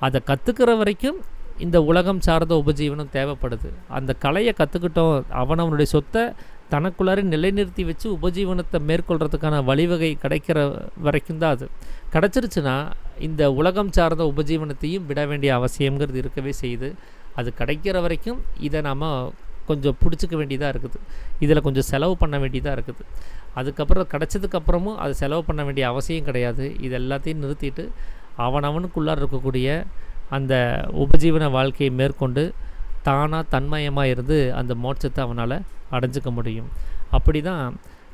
அதை கற்றுக்கிற வரைக்கும் இந்த உலகம் சார்ந்த உபஜீவனம் தேவைப்படுது. அந்த கலையை கற்றுக்கிட்டோம், அவனவனுடைய சொத்தை தனக்குள்ளார நிலைநிறுத்தி வச்சு உபஜீவனத்தை மேற்கொள்கிறதுக்கான வழிவகை கிடைக்கிற வரைக்கும் தான் அது. கிடச்சிருச்சுன்னா இந்த உலகம் சார்ந்த உபஜீவனத்தையும் விட வேண்டிய அவசியங்கிறது இருக்கவே செய்யுது. அது கிடைக்கிற வரைக்கும் இதை நாம் கொஞ்சம் பிடிச்சிக்க வேண்டியதாக இருக்குது, இதில் கொஞ்சம் செலவு பண்ண வேண்டியதாக இருக்குது. அதுக்கப்புறம் கிடச்சதுக்கப்புறமும் அது செலவு பண்ண வேண்டிய அவசியம் கிடையாது. இது எல்லாத்தையும் நிறுத்திட்டு அவனவனுக்குள்ளார இருக்கக்கூடிய அந்த உபஜீவன வாழ்க்கையை மேற்கொண்டு தானாக தன்மயமாக இருந்து அந்த மோட்சத்தை அவனால் அடைஞ்சிக்க முடியும். அப்படி தான்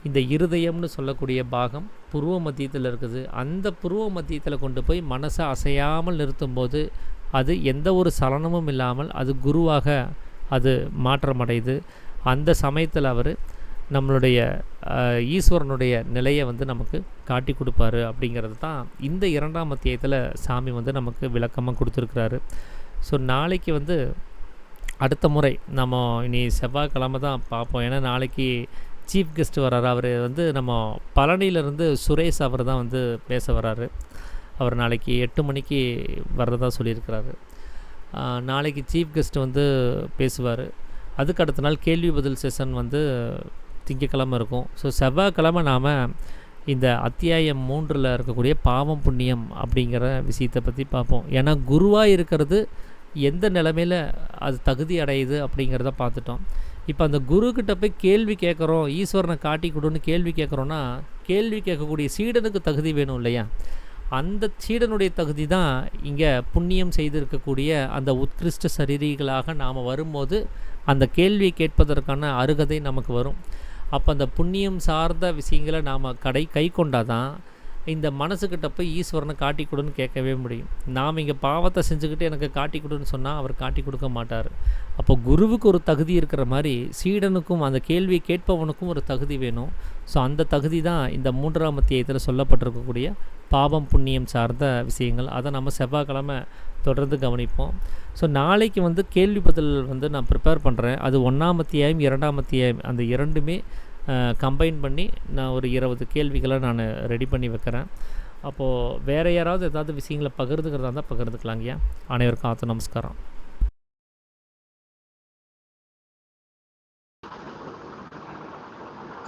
இந்த இருதயம்னு சொல்லக்கூடிய பாகம் புருவ மத்தியத்தில் இருக்குது. அந்த புருவ மத்தியத்தில் கொண்டு போய் மனசை அசையாமல் நிறுத்தும்போது அது எந்த ஒரு சலனமும் இல்லாமல் அது குருவாக அது மாற்றமடையுது. அந்த சமயத்தில் அவர் நம்மளுடைய ஈஸ்வரனுடைய நிலையை வந்து நமக்கு காட்டி கொடுப்பாரு. அப்படிங்கிறது தான் இந்த 2ஆம் அத்தியாயத்தில் சாமி வந்து நமக்கு விளக்கமாக கொடுத்துருக்குறாரு. ஸோ நாளைக்கு வந்து அடுத்த முறை நம்ம இனி செவ்வாய்க்கிழமை தான் பார்ப்போம். ஏன்னா நாளைக்கு சீஃப் கெஸ்ட் வர்றாரு. அவர் வந்து நம்ம பழனியிலேருந்து சுரேஷ் அவர் தான் வந்து பேச வர்றாரு. அவர் நாளைக்கு 8 மணிக்கு வர்றதா சொல்லியிருக்கிறாரு. நாளைக்கு சீஃப் கெஸ்ட் வந்து பேசுவார். அதுக்கு அடுத்த நாள் கேள்வி பதில் செஷன் வந்து திங்கக்கிழமை இருக்கும். ஸோ செவ்வாய்க்கிழமை நாம் இந்த அத்தியாயம் 3 இருக்கக்கூடிய பாவம் புண்ணியம் அப்படிங்கிற விஷயத்தை பற்றி பார்ப்போம். ஏன்னா குருவாக இருக்கிறது எந்த நிலைமையில் அது தகுதி அடையுது அப்படிங்கிறத பார்த்துட்டோம். இப்போ அந்த குருக்கிட்ட போய் கேள்வி கேட்குறோம், ஈஸ்வரனை காட்டி கொடுன்னு கேள்வி கேட்குறோன்னா கேள்வி கேட்கக்கூடிய சீடனுக்கு தகுதி வேணும் இல்லையா? அந்த சீடனுடைய தகுதி தான் இங்கே புண்ணியம் செய்திருக்கக்கூடிய அந்த உத்கிருஷ்ட சரீரிகளாக நாம் வரும்போது அந்த கேள்வியை கேட்பதற்கான அருகதை நமக்கு வரும். அப்போ அந்த புண்ணியம் சார்ந்த விஷயங்களை நாம் கை கொண்டாதான் இந்த மனசுக்கிட்ட போய் ஈஸ்வரனை காட்டி கொடுன்னு கேட்கவே முடியும். நாம் இங்கே பாவத்தை செஞ்சுக்கிட்டு எனக்கு காட்டி கொடுன்னு சொன்னால் அவர் காட்டி கொடுக்க மாட்டார். அப்போ குருவுக்கு ஒரு தகுதி இருக்கிற மாதிரி சீடனுக்கும் அந்த கேள்வியை கேட்பவனுக்கும் ஒரு தகுதி வேணும். ஸோ அந்த தகுதி தான் இந்த 3ஆம் அத்தியாயத்தில் சொல்லப்பட்டிருக்கக்கூடிய பாவம் புண்ணியம் சார்ந்த விஷயங்கள். அதை நம்ம செவ்வாய்க்கிழமை தொடர்ந்து கவனிப்போம். ஸோ நாளைக்கு வந்து கேள்வி பதில் வந்து நான் ப்ரிப்பேர் பண்ணுறேன். அது 1ஆம் அத்தியாயம் 2ஆம் அத்தியாயம் அந்த 2மே கம்பைன் பண்ணி நான் ஒரு 20 கேள்விகளை நான் ரெடி பண்ணி வைக்கிறேன். அப்போது வேறு யாராவது ஏதாவது விஷயங்களை பகிர்ந்துக்கிறதா இருந்தால் பகிர்ந்துக்கலாங்கய்யா. அனைவருக்கும் ஆத்த நமஸ்காரம்.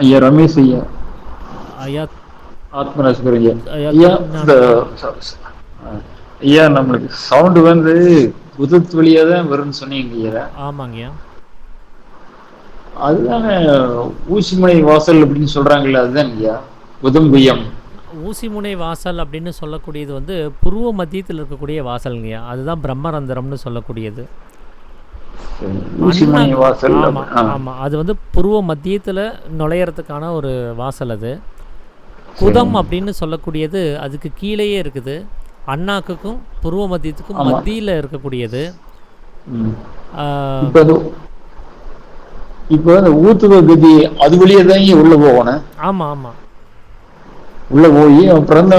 ஐயா ரமேஷ் ஐயா. ஐயா ஆத்மராஜ்கர் ஐயா. ஐயா ஐயா நம்மளுக்கு சவுண்டு வந்து புதத் வழியாக தான் வரும்னு சொன்னீங்க ஐயா. ஆமாங்கய்யா. அதுதானே ஊசிமுனை வாசல் அப்படின்னு சொல்றாங்கல்ல, அதுதான் ஐயா உதம்புயம். ஊசிமுனை வாசல் அப்படின்னு சொல்லக்கூடியது வந்து புருவ மத்தியத்தில் இருக்கக்கூடிய வாசல்ங்கய்யா. அதுதான் பிரம்மரந்திரம்னு சொல்லக்கூடியது. ஊசிமுனை வாசல். ஆமாம், அது வந்து புருவ மத்தியத்தில் நுழையறதுக்கான ஒரு வாசல். அது குதம் அப்படின்னு சொல்லக்கூடியது அதுக்கு கீழேயே இருக்குது. அண்ணாக்குக்கும் புருவ மத்தியத்துக்கும் மத்தியில் இருக்கக்கூடியது. இப்போ அந்த ஊத்துவ கதி அது வழியே தான் உள்ள போகணும். ஆமா ஆமா, உள்ள போய் அப்புறம்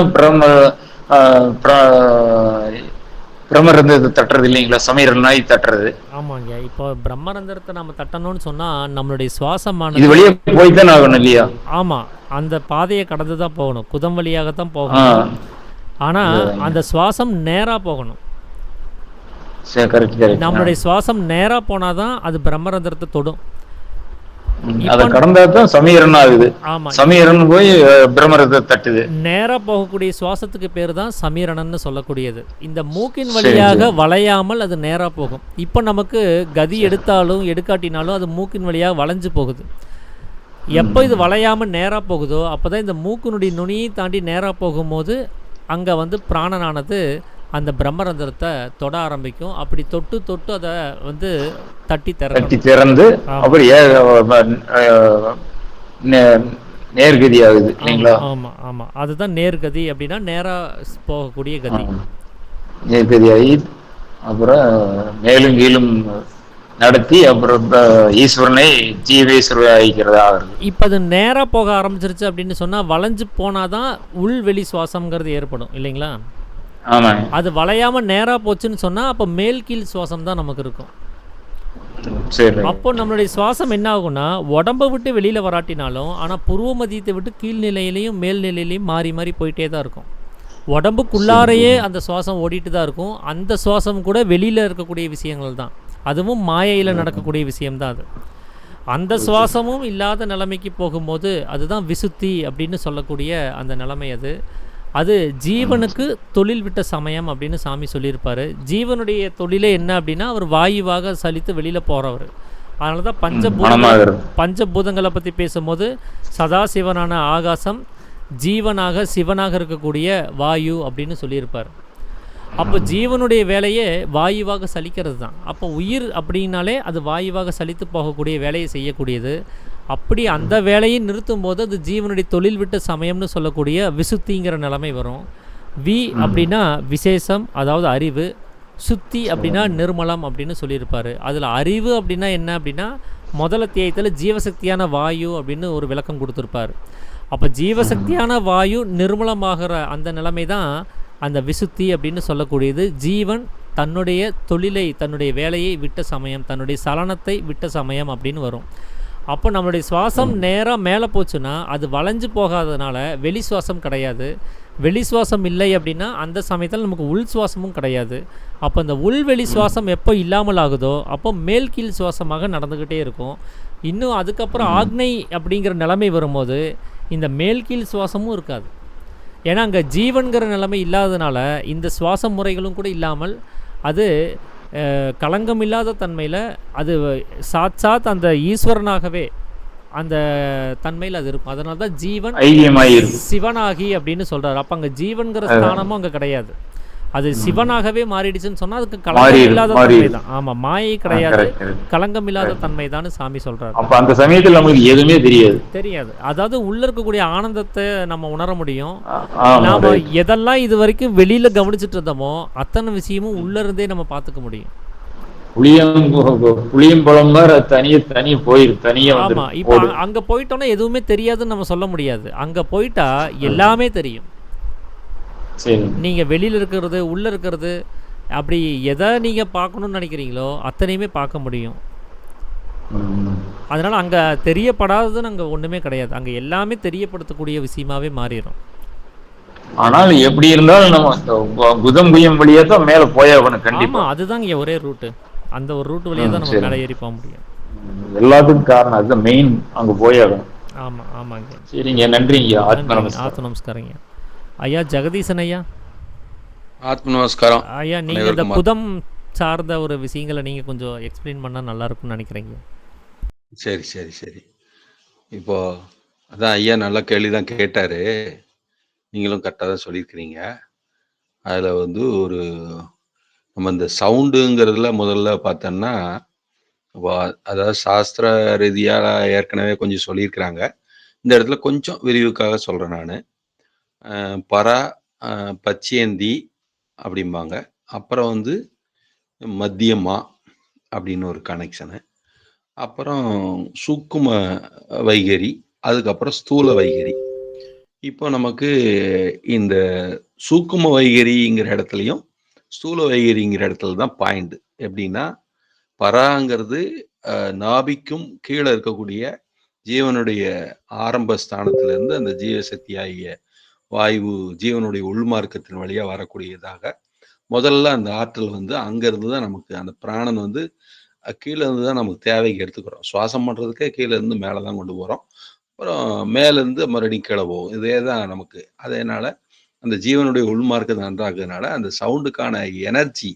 பிரம்மரந்தத்தை தட்டுறது இல்லைங்களா, சமையல் நாய் தட்டுறது. ஆமாங்க. இப்போ பிரம்மரந்தத்தை நம்ம தட்டணும்னு சொன்னா நம்மளுடைய சுவாசமான இது வழியே போய் தான் ஆகணும் இல்லையா? ஆமா, அந்த பாதையை கடந்து தான் போகணும், குதம் வழியாகத்தான் போகணும். ஆனா அந்த சுவாசம் நேரா போகணும். நம்மளுடைய சுவாசம் நேரா போனாதான் அது பிரம்மரந்திரத்தை தொடும். அத கடந்தா தான் சமீரன் ஆகுது. ஆமா, சமீரன் போய் பிரம்மரத்தை தட்டுது. நேரா போகக்கூடிய சுவாசத்துக்கு பேர் தான் சமீரணன்னு சொல்லக்கூடியது. இந்த மூக்கின் வழியாக வளையாமல் அது நேரா போகும். இப்போ நமக்கு கதி எடுத்தாலும் எடுக்காட்டினாலும் அது மூக்கின் வழியாக வளைஞ்சு போகுது. எப்போ இது வளையாமல் நேராக போகுதோ அப்போதான் இந்த மூக்கினுடைய நுனியை தாண்டி நேராக போகும்போது அங்கே வந்து பிராணனானது அந்த பிரம்மரந்திரத்தை தொட ஆரம்பிக்கும். அப்படி தொட்டு தொட்டு அதை வந்து தட்டி திறந்து அப்படி நேர்கதி ஆகுது இல்லைங்களா? ஆமாம் ஆமாம், அதுதான் நேர்கதி. அப்படின்னா நேராக போகக்கூடிய கதி. நேர்கதி ஆகி அப்புறம் மேலும் கீழும் நடத்தி அப்புறம் ஈஸ்வரனை ஜீவேஸ்வரர் ஆகிக்கிறதா ஆகுது. இப்போ அது நேராக போக ஆரம்பிச்சிருச்சு அப்படின்னு சொன்னால் வளைஞ்சு போனாதான் உள் வெளி சுவாசம்ங்கிறது ஏற்படும் இல்லைங்களா? ஆமாம். அது வளையாம நேரா போச்சுன்னு சொன்னா அப்ப மேல் கீழ் சுவாசம் தான் நமக்கு இருக்கும். அப்போ நம்மளுடைய சுவாசம் என்ன ஆகும்னா உடம்பை விட்டு வெளியில வராட்டினாலும் ஆனா புருவ மத்தியத்தை விட்டு கீழ்நிலையிலையும் மேல்நிலையிலையும் மாறி மாறி போயிட்டே தான் இருக்கும். உடம்புக்குள்ளாரையே அந்த சுவாசம் ஓடிட்டு தான் இருக்கும். அந்த சுவாசம் கூட வெளியில இருக்கக்கூடிய விஷயங்கள் தான், அதுவும் மாயையில் நடக்கக்கூடிய விஷயம்தான் அது. அந்த சுவாசமும் இல்லாத நிலைமைக்கு போகும்போது அதுதான் விசுத்தி அப்படின்னு சொல்லக்கூடிய அந்த நிலைமை அது. அது ஜீவனுக்கு தொழில் விட்ட சமயம் அப்படின்னு சாமி சொல்லியிருப்பார். ஜீவனுடைய தொழிலே என்ன அப்படின்னா அவர் வாயுவாக சலித்து வெளியில் போகிறவர். அதனால தான் பஞ்சபூதங்களை பற்றி பேசும்போது சதாசிவனான ஆகாசம், ஜீவனாக சிவனாக இருக்கக்கூடிய வாயு அப்படின்னு சொல்லியிருப்பார். அப்போ ஜீவனுடைய வேலையே வாயுவாக சலிக்கிறது தான். அப்போ உயிர் அப்படின்னாலே அது வாயுவாக சலித்து போகக்கூடிய வேலையை செய்யக்கூடியது. அப்படி அந்த வேலையை நிறுத்தும் போது அது ஜீவனுடைய தொழில் விட்ட சமயம்னு சொல்லக்கூடிய விசுத்திங்கிற நிலைமை வரும். அப்படின்னா விசேஷம், அதாவது அறிவு. சுத்தி அப்படின்னா நிர்மலம் அப்படின்னு சொல்லியிருப்பார். அதில் அறிவு அப்படின்னா என்ன அப்படின்னா முதல் அத்தியாயத்தில் ஜீவசக்தியான வாயு அப்படின்னு ஒரு விளக்கம் கொடுத்துருப்பார். அப்போ ஜீவசக்தியான வாயு நிர்மலமாகிற அந்த நிலைமை தான் அந்த விசுத்தி அப்படின்னு சொல்லக்கூடியது. ஜீவன் தன்னுடைய தொழிலை, தன்னுடைய வேலையை விட்ட சமயம், தன்னுடைய சலனத்தை விட்ட சமயம் அப்படின்னு வரும். அப்போ நம்மளுடைய சுவாசம் நேராக மேலே போச்சுன்னா அது வளைஞ்சு போகாததுனால வெளி சுவாசம் கிடையாது. வெளி சுவாசம் இல்லை அப்படின்னா அந்த சமயத்தில் நமக்கு உள் சுவாசமும் கிடையாது. அப்போ இந்த உள்வெளி சுவாசம் எப்போ இல்லாமல் ஆகுதோ அப்போ மேல் கீழ் சுவாசமாக நடந்துக்கிட்டே இருக்கும். இன்னும் அதுக்கப்புறம் ஆக்னை அப்படிங்கிற நிலைமை வரும்போது இந்த மேல் கீழ் சுவாசமும் இருக்காது. ஏன்னா அங்கே ஜீவன்கிற நிலைமை இல்லாததுனால இந்த சுவாச முறைகளும் கூட இல்லாமல் அது களங்கம் இல்லாத தன்மையில் அது சாத் அந்த ஈஸ்வரனாகவே அந்த தன்மையில் அது இருக்கும். அதனால தான் ஜீவன் சிவனாகி அப்படின்னு சொல்கிறார். அப்போ அங்கே ஜீவன்கிற ஸ்தானமும் அங்கே கிடையாது. அது சிவனாகவே மாறிடுச்சுன்னு சொன்னால் அதுக்கு களங்கம் இல்லாத தன்மை தான். ஆமாம், மாயை கிடையாது, களங்கம் இல்லாத தன்மை தான் சாமி சொல்கிறார். அப்போ அந்த சமயத்தில் நமக்கு எதுவுமே தெரியாது. அதாவது உள்ள இருக்கக்கூடிய ஆனந்தத்தை நம்ம உணர முடியும். நாம் எதெல்லாம் இது வரைக்கும் வெளியில் கவனிச்சுட்டு இருந்தோமோ அத்தனை விஷயமும் உள்ள இருந்தே நம்ம பார்த்துக்க முடியும். புளியம்பழம் தனியா போயிருக்கு தனியா. ஆமா, இப்போ அங்க போயிட்டோம்னா எதுவுமே தெரியாதுன்னு நம்ம சொல்ல முடியாது. அங்க போயிட்டா எல்லாமே தெரியும். நீங்க வெளியில இருக்கிறது, உள்ள இருக்கிறது, அப்படி எதை நீங்க பார்க்கணும்னு நினைக்கிறீங்களோ அத்தனையுமே பார்க்க முடியும். அதனால அங்க தெரியப்படாததுன்னு அங்க ஒண்ணுமே கிடையாது. அங்க எல்லாமே தெரியப்படுத்தக்கூடிய விஷயமாவே மாறிடும். ஆனால் எப்படி இருந்தாலும் நம்ம குதம் குயம் வழியா தான் மேல போயாகணும் கண்டிப்பா. ஆமா, அதுதான் இங்க ஒரே ரூட். அந்த ஒரு ரூட் வழியா தான் நம்ம மேலே ஏறி போக முடியும். எல்லாத்துக்கும் காரணம் அதுதான் மெயின், அங்க போயாகணும். ஆமா ஆமாங்க. சரிங்க, நன்றிங்க. ஆத்ம நமஸ்காரங்க ஐயா. ஜெகதீசன் ஐயா, ஆத்ம நமஸ்காரம் ஐயா. நீங்க இந்த குதம் சார்ந்த ஒரு விஷயங்களை நீங்க கொஞ்சம் எக்ஸ்பிளைன் பண்ணா நல்லா இருக்கும்னு நினைக்கிறீங்க. சரி சரி சரி. இப்போ அதான் ஐயா நல்ல கேள்விதான் கேட்டாரு. நீங்களும் கரெக்டாக தான் சொல்லியிருக்கிறீங்க. அதில் வந்து ஒரு நம்ம இந்த சவுண்டுங்கிறதுல முதல்ல பார்த்தோம்னா, அதாவது சாஸ்திர ரீதியாக ஏற்கனவே கொஞ்சம் சொல்லியிருக்கிறாங்க. இந்த இடத்துல கொஞ்சம் விரிவுக்காக சொல்கிறேன் நான். பரா, பச்சேந்தி அப்படிம்பாங்க. அப்புறம் வந்து மத்தியமா அப்படின்னு ஒரு கனெக்ஷனு. அப்புறம் சூக்கும வைகரி, அதுக்கப்புறம் ஸ்தூல வைகரி. இப்போ நமக்கு இந்த சூக்கும வைகரிங்கிற இடத்துலையும் ஸ்தூல வைகரிங்கிற இடத்துல தான் பாயிண்ட். எப்படின்னா, பராங்கிறது நாபிக்கும் கீழே இருக்கக்கூடிய ஜீவனுடைய ஆரம்ப ஸ்தானத்திலிருந்து அந்த ஜீவசக்தி ஆகிய வாயு ஜீவனுடைய உள்மார்க்கத்தின் வழியா வரக்கூடியதாக முதல்ல அந்த ஆற்றல் வந்து அங்கிருந்து தான் நமக்கு அந்த பிராணன் வந்து கீழே இருந்து தான் நமக்கு தேவைக்கு எடுத்துக்கிறோம். சுவாசம் பண்றதுக்கே கீழே இருந்து மேலே தான் கொண்டு போகிறோம். அப்புறம் மேலேருந்து மறுபடியும் கீழே போகும். இதே தான் நமக்கு. அதனால அந்த ஜீவனுடைய உள்மார்க்கத்தை நன்றாக்குறதுனால அந்த சவுண்டுக்கான எனர்ஜி,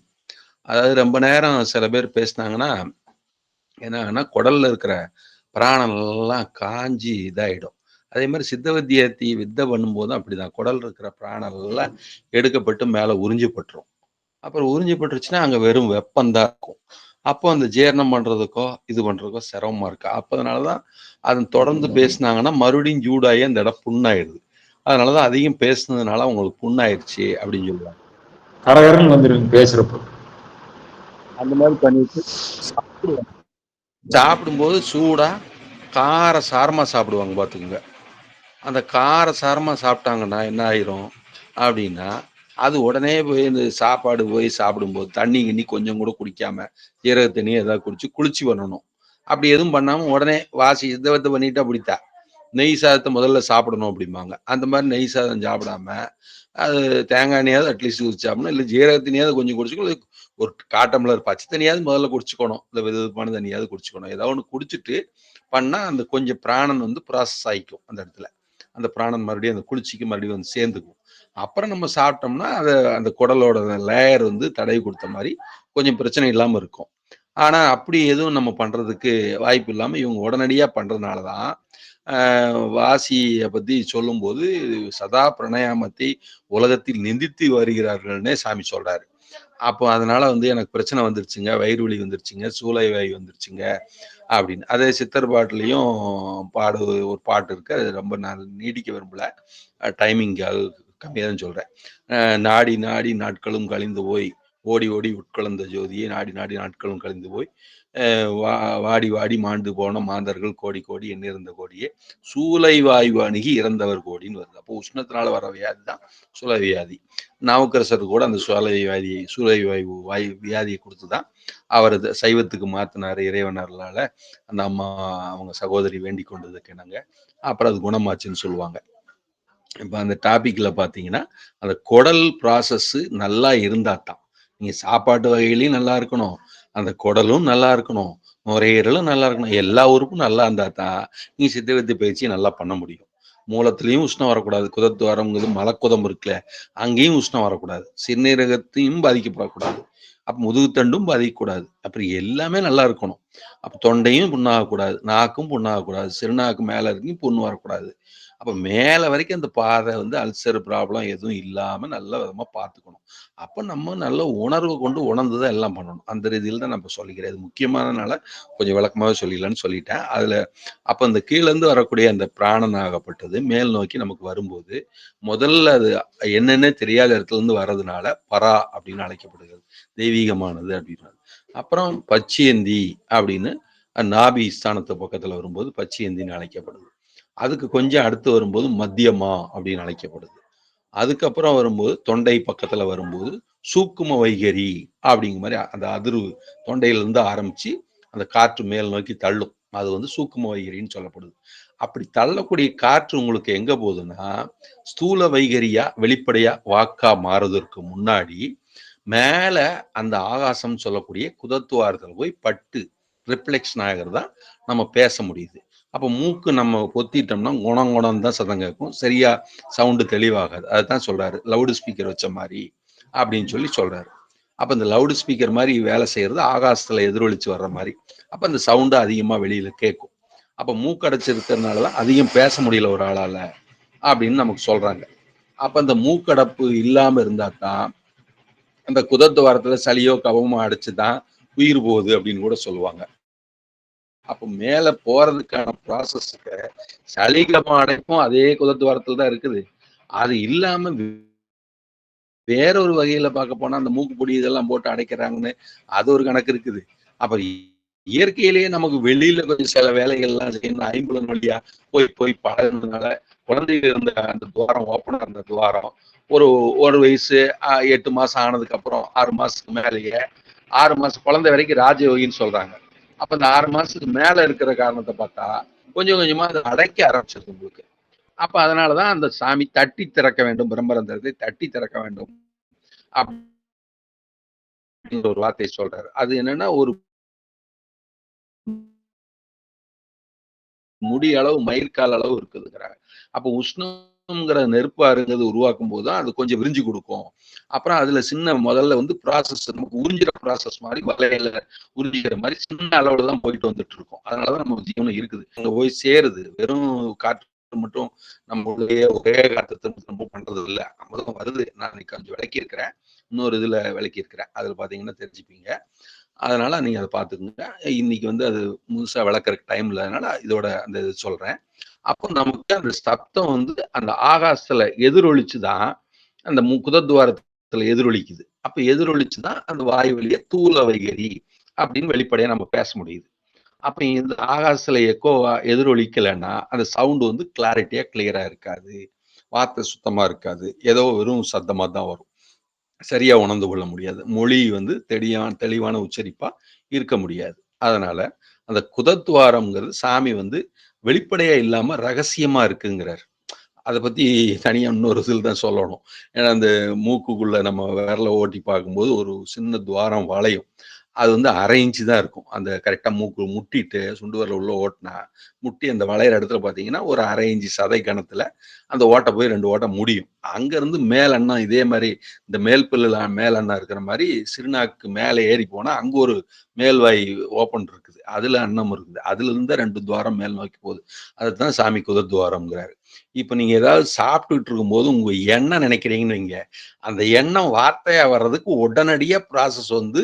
அதாவது ரொம்ப நேரம் சில பேர் பேசினாங்கன்னா என்னன்னா குடல்ல இருக்கிற பிராணெல்லாம் காஞ்சி இதாயிடும். அதே மாதிரி சித்த வித்தை பண்ணும்போதும் அப்படிதான். குடல் இருக்கிற பிராணெல்லாம் எடுக்கப்பட்டு மேலே உறிஞ்சப்பட்டுரும். அப்புறம் உறிஞ்சப்பட்டுருச்சுன்னா அங்கே வெறும் வெப்பந்தான் இருக்கும். அப்போ அந்த ஜீரணம் பண்றதுக்கோ இது பண்றதுக்கோ சிரமமா இருக்கு. அப்போ அதனாலதான் அதை தொடர்ந்து பேசினாங்கன்னா மறுபடியும் ஜூடாகி அந்த இடம் புண்ணாயிடுது. அதனாலதான் அதிகம் பேசுனதுனால அவங்களுக்கு புண்ணாயிடுச்சு அப்படின்னு சொல்லுவாங்க. கரகரன்னு வந்துருக்கு பேசுறப்போ. அந்த மாதிரி பண்ணிட்டு சாப்பிடும்போது சூடா கார சாரமா சாப்பிடுவாங்க பார்த்துக்குங்க. அந்த கார சாரமா சாப்பிட்டாங்கன்னா என்ன ஆயிரும் அப்படின்னா, அது உடனே போய் இந்த சாப்பாடு போய் சாப்பிடும்போது தண்ணி கிண்ணி கொஞ்சம் கூட குடிக்காம ஜீரக தண்ணி ஏதாவது குளிச்சு பண்ணணும். அப்படி எதுவும் பண்ணாம உடனே வாசி சித்தவத்தை பண்ணிட்டு அப்படித்தா நெய் சாதத்தை முதல்ல சாப்பிடணும் அப்படிம்பாங்க. அந்த மாதிரி நெய் சாதம் சாப்பிடாம அது தேங்காய் எண்ணெயாவது அட்லீஸ்ட் குடிச்சாப்புனா, இல்லை ஜீரக தண்ணியாவது கொஞ்சம் குடிச்சுக்கணும். ஒரு காட்டம்ளர் பச்சை தண்ணியாவது முதல்ல குடிச்சுக்கணும், இல்லை வெதுவெதுப்பான தண்ணியாவது குடிச்சுக்கணும். ஏதாவது ஒன்று குடிச்சிட்டு பண்ணா அந்த கொஞ்சம் பிராணன் வந்து ப்ராசஸ் ஆகிக்கும் அந்த இடத்துல. அந்த பிராணன் மறுபடியும் அந்த குளிர்ச்சிக்கு மறுபடியும் வந்து சேர்ந்துக்கும். அப்புறம் நம்ம சாப்பிட்டோம்னா அதை அந்த குடலோட லேயர் வந்து தடவி கொடுத்த மாதிரி கொஞ்சம் பிரச்சனை இல்லாமல் இருக்கும். ஆனா அப்படி எதுவும் நம்ம பண்றதுக்கு வாய்ப்பு இல்லாம இவங்க உடனடியா பண்றதுனாலதான் வாசியை பத்தி சொல்லும்போது சதா பிரணயாமத்தை உலகத்தில் நிந்தித்து வருகிறார்கள்னே சாமி சொல்றாரு. அப்போ அதனால வந்து எனக்கு பிரச்சனை வந்துருச்சுங்க, வயிறு வலி வந்துருச்சுங்க, சூளை வாய் வந்துருச்சுங்க அப்படின்னு. அதே சித்தர் பாட்டுலையும் ஒரு பாட்டு இருக்கு, அது ரொம்ப நான் நீடிக்க விரும்பல, டைமிங் கம்மியாக தான் சொல்றேன். நாடி நாடி நாட்களும் கழிந்து போய் ஓடி ஓடி உட்கலந்த ஜோதியை நாடி நாடி நாட்களும் கழிந்து போய் வாடி வாடி மாண்டு போன மாந்தர்கள் கோடி கோடி எண்ணிருந்த கோடியே சூளை வாயு அணுகி இறந்தவர் கோடின்னு வருது. அப்போ உஷ்ணத்தினால வர வியாதி தான் சூளை வியாதி. நாவுக்கரசர் கூட அந்த சூளை வாயு வியாதியை கொடுத்துதான் அவர் சைவத்துக்கு மாத்தினாரு இறைவனர்களால. அந்த அம்மா அவங்க சகோதரி வேண்டி கொண்டதுக்கு என்னங்க அப்புறம் அது குணமாச்சுன்னு சொல்லுவாங்க. இப்போ அந்த டாபிக்ல பார்த்தீங்கன்னா அந்த குடல் ப்ராசஸ் நல்லா இருந்தா தான் நீங்க சாப்பாட்டு வகையிலையும் நல்லா இருக்கணும், அந்த குடலும் நல்லா இருக்கணும், நுரையீரலும் நல்லா இருக்கணும், எல்லா உறுப்பும் நல்லா இருந்தா தான் நீங்க சித்த வைத்திய பயிற்சியை நல்லா பண்ண முடியும். மூலத்திலையும் உஷ்ணம் வரக்கூடாது, குதத்துவாரம்ங்கிறது மலக்குதம் இருக்குல்ல, அங்கேயும் உஷ்ணம் வரக்கூடாது, சிறுநீரகத்தையும் பாதிக்கப்படக்கூடாது, அப்போ முதுகுத்தண்டும் பாதிக்கக்கூடாது, அப்புறம் எல்லாமே நல்லா இருக்கணும். அப்போ தொண்டையும் புண்ணாகக்கூடாது, நாக்கும் புண்ணாகக்கூடாது, சிறுநாக்கு மேலே இருக்கும் புண்ணு வரக்கூடாது. அப்போ மேலே வரைக்கும் அந்த பாதை வந்து அல்சர் ப்ராப்ளம் எதுவும் இல்லாமல் நல்ல விதமாக பார்த்துக்கணும். அப்போ நம்ம நல்ல உணர்வு கொண்டு உணர்ந்து தான் எல்லாம் பண்ணணும். அந்த ரீதியில் தான் நான் சொல்லிக்கிறேன். இது முக்கியமானனால கொஞ்சம் விளக்கமாகவே சொல்லிடலான்னு சொல்லிட்டேன். அதில் அப்போ இந்த கீழேருந்து வரக்கூடிய அந்த பிராணன் ஆகப்பட்டது மேல் நோக்கி நமக்கு வரும்போது முதல்ல அது என்னென்ன தெரியாத இடத்துல இருந்து வர்றதுனால பரா அப்படின்னு அழைக்கப்படுகிறது, தெய்வீகமானது அப்படின்றது. அப்புறம் பச்சியந்தி அப்படின்னு நாபி ஸ்தானத்து பக்கத்தில் வரும்போது பச்சியந்தின்னு அழைக்கப்படுது. அதுக்கு கொஞ்சம் அடுத்து வரும்போது மத்தியமா அப்படின்னு அழைக்கப்படுது. அதுக்கப்புறம் வரும்போது தொண்டை பக்கத்துல வரும்போது சூக்கும வைகரி அப்படிங்கிற மாதிரி அந்த அதிர்வு தொண்டையிலிருந்து ஆரம்பிச்சு அந்த காற்று மேல் நோக்கி தள்ளும், அது வந்து சூக்கும வைகரின்னு சொல்லப்படுது. அப்படி தள்ளக்கூடிய காற்று உங்களுக்கு எங்க போகுதுன்னா ஸ்தூல வைகரியா வெளிப்படையா வாக்கா மாறுவதற்கு முன்னாடி மேல அந்த ஆகாசம் சொல்லக்கூடிய குதத்துவாரத்தில் போய் பட்டு ரிஃப்ளெக்ஷன் ஆகிறதா நம்ம பேச முடியுது. அப்போ மூக்கு நம்ம பொத்திட்டோம்னா குணம் தான் சதம் கேட்கும், சரியா சவுண்டு தெளிவாகாது. அதுதான் சொல்றாரு லவுடு ஸ்பீக்கர் வச்ச மாதிரி அப்படின்னு சொல்றாரு. அப்போ இந்த லவுடு ஸ்பீக்கர் மாதிரி வேலை செய்யறது ஆகாசத்துல எதிரொலிச்சு வர்ற மாதிரி, அப்போ அந்த சவுண்டு அதிகமா வெளியில கேட்கும். அப்போ மூக்கடைச்சு இருக்கிறதுனாலதான் அதிகம் பேச முடியல ஒரு ஆளால அப்படின்னு நமக்கு சொல்றாங்க. அப்ப அந்த மூக்கடைப்பு இல்லாம இருந்தா தான் அந்த குதத்துவாரத்துல சளியோ கவமோ அடைச்சுதான் உயிர் போகுது அப்படின்னு கூட சொல்லுவாங்க. அப்போ மேல போறதுக்கான ப்ராசஸ்க்கு சளிகம அடைப்பும் அதே குதத்துவாரத்துல தான் இருக்குது. அது இல்லாம வேற ஒரு வகையில பார்க்க போனா அந்த மூக்குப்பொடி இதெல்லாம் போட்டு அடைக்கிறாங்கன்னு அது ஒரு கணக்கு இருக்குது. அப்ப இயற்கையிலேயே நமக்கு வெளியில கொஞ்சம் சில வேலைகள்லாம் செய்யணும், ஐம்புலன் வழியா போய் போய் பழகுனதுனால குழந்தைகள் இருந்த அந்த துவாரம் ஓப்பனா இருந்த துவாரம் ஒரு வயசு 8 மாசம் ஆனதுக்கு அப்புறம் 6 மாசத்துக்கு மேலேயே 6 மாசம் குழந்தை வரைக்கும் ராஜயோகின்னு சொல்றாங்க. அப்ப இந்த 6 மாசத்துக்கு மேல இருக்கிற காரணத்தை பார்த்தா கொஞ்சம் கொஞ்சமா அதை அடைக்க ஆரம்பிச்சிருக்கு உங்களுக்கு. அப்ப அதனாலதான் அந்த சாமி தட்டி திறக்க வேண்டும், பிரம்மரந்தத்தை தட்டி திறக்க வேண்டும் அப்படின்ற ஒரு வார்த்தையை சொல்றாரு. அது என்னன்னா ஒரு முடி அளவு மயிர்கால் அளவு இருக்குதுங்கிறாங்க. அப்போ உஷ்ணம்ங்கிற நெருப்பாருங்கிறது உருவாக்கும் போதுதான் அது கொஞ்சம் விரிஞ்சு கொடுக்கும். அப்புறம் அதுல சின்ன முதல்ல வந்து ப்ராசஸ் நமக்கு உறிஞ்சிற ப்ராசஸ் மாதிரி வலையில உறிஞ்சிக்கிற மாதிரி சின்ன அளவுல தான் போயிட்டு வந்துட்டு இருக்கும். அதனாலதான் நம்ம ஜீவனம் இருக்குது, அங்க போய் சேருது. வெறும் காற்று மட்டும் நம்ம ஒரே காற்று நம்ம பண்றது இல்லை, நம்மளும் வருது. நான் இன்னைக்கு கொஞ்சம் விளக்கி இருக்கிறேன், இன்னொரு இதுல விளக்கி இருக்கிறேன், அதுல பாத்தீங்கன்னா தெரிஞ்சுப்பீங்க. அதனால நீங்க அதை பார்த்துக்குங்க. இன்னைக்கு வந்து அது முழுசா விளக்கறதுக்கு டைம் இல்லாதனால இதோட அந்த இது சொல்றேன். அப்போ நமக்கு அந்த சத்தம் வந்து அந்த ஆகாசத்துல எதிரொலிச்சுதான் அந்த குதத்துவாரத்துல எதிரொலிக்குது. அப்ப எதிரொலிச்சுதான் அந்த வாயு வழிய தூல வைகரி அப்படின்னு வெளிப்படையா நம்ம பேச முடியுது. அப்ப இந்த ஆகாசத்துல எக்கோவா எதிரொலிக்கலைன்னா அந்த சவுண்டு வந்து கிளாரிட்டியா கிளியரா இருக்காது, வார்த்தை சுத்தமா இருக்காது, ஏதோ வெறும் சத்தமா தான் வரும், சரியா உணர்ந்து கொள்ள முடியாது, மொழி வந்து தெளிவான உச்சரிப்பா இருக்க முடியாது. அதனால அந்த குதத்துவாரம்ங்கிறது சாமி வந்து வெளிப்படையா இல்லாம ரகசியமா இருக்குங்கிறார். அதை பத்தி தனியா இன்னொரு இதில் தான் சொல்லணும். ஏன்னா அந்த மூக்குக்குள்ள நம்ம விரல ஓட்டி பார்க்கும்போது ஒரு சின்ன துவாரம் வளையும். அது வந்து 1/2 இன்ச்சு தான் இருக்கும். அந்த கரெக்டா மூக்கு முட்டிட்டு சுண்டு விரல உள்ள ஓட்டுனா, முட்டி அந்த வளையிற இடத்துல பார்த்தீங்கன்னா, ஒரு 1/2 இன்ச்சு சதை கனத்துல அந்த ஓட்டை போய் 2 ஓட்டை முடியும். அங்கருந்து மேல் அண்ணம் இதே மாரி இந்த மேல் பல்லுல மேல் அண்ணம் இருக்கிற மாரி சிறுநாக்கு மேல ஏறி போனா, அங்க ஒரு மேல்வாய் ஓப்பன் இருக்குது. அதுல அன்னம் இருக்குது. அதுலருந்து 2 துவாரம் மேல் நோக்கி போகுது. அதுதான் சாமி குதர் துவாரம்ங்கிறாரு. இப்ப நீங்க ஏதாவது சாப்பிட்டுட்டு இருக்கும்போது உங்க எண்ணம் நினைக்கிறீங்கன்னு வைங்க, அந்த எண்ணம் வார்த்தையா வர்றதுக்கு உடனடியா ப்ராசஸ் வந்து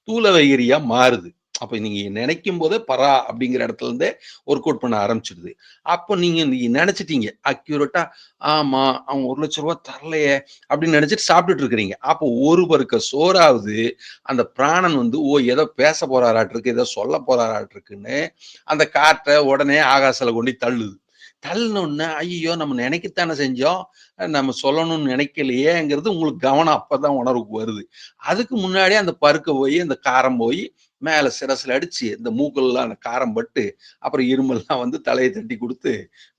தூல வைகரியா மாறுது. அப்ப நீங்க நினைக்கும் போதே பரா அப்படிங்கிற இடத்துல இருந்தே ஒர்க் அவுட் பண்ண ஆரம்பிச்சிடுது. அப்போ நீங்க நினைச்சிட்டீங்க அக்யூரேட்டா, ஆமா அவன் ரூ. 1,00,000 தரலையே அப்படின்னு நினைச்சிட்டு சாப்பிட்டுட்டு இருக்கிறீங்க. அப்போ ஒரு பருக்க சோறாவது அந்த பிராணன் வந்து ஏதோ பேச போறாராட்டிருக்கு, ஏதோ சொல்ல போறாராட்டிருக்குன்னு அந்த காற்றை உடனே ஆகாசத்துல கொண்டு தள்ளுது. தள்ளுனோடனே ஐயோ நம்ம நினைக்கத்தானே செஞ்சோம், நம்ம சொல்லணும்னு நினைக்கலையேங்கிறது உங்களுக்கு கவனம் அப்பதான் உணர்வுக்கு வருது. அதுக்கு முன்னாடியே அந்த பருக்க போய் அந்த காரம் போய் மேல சிரசுல அடிச்சு இந்த மூக்கெல்லாம் அந்த காரம் பட்டு அப்புறம் இருமல்லாம் வந்து தலையை தட்டி கொடுத்து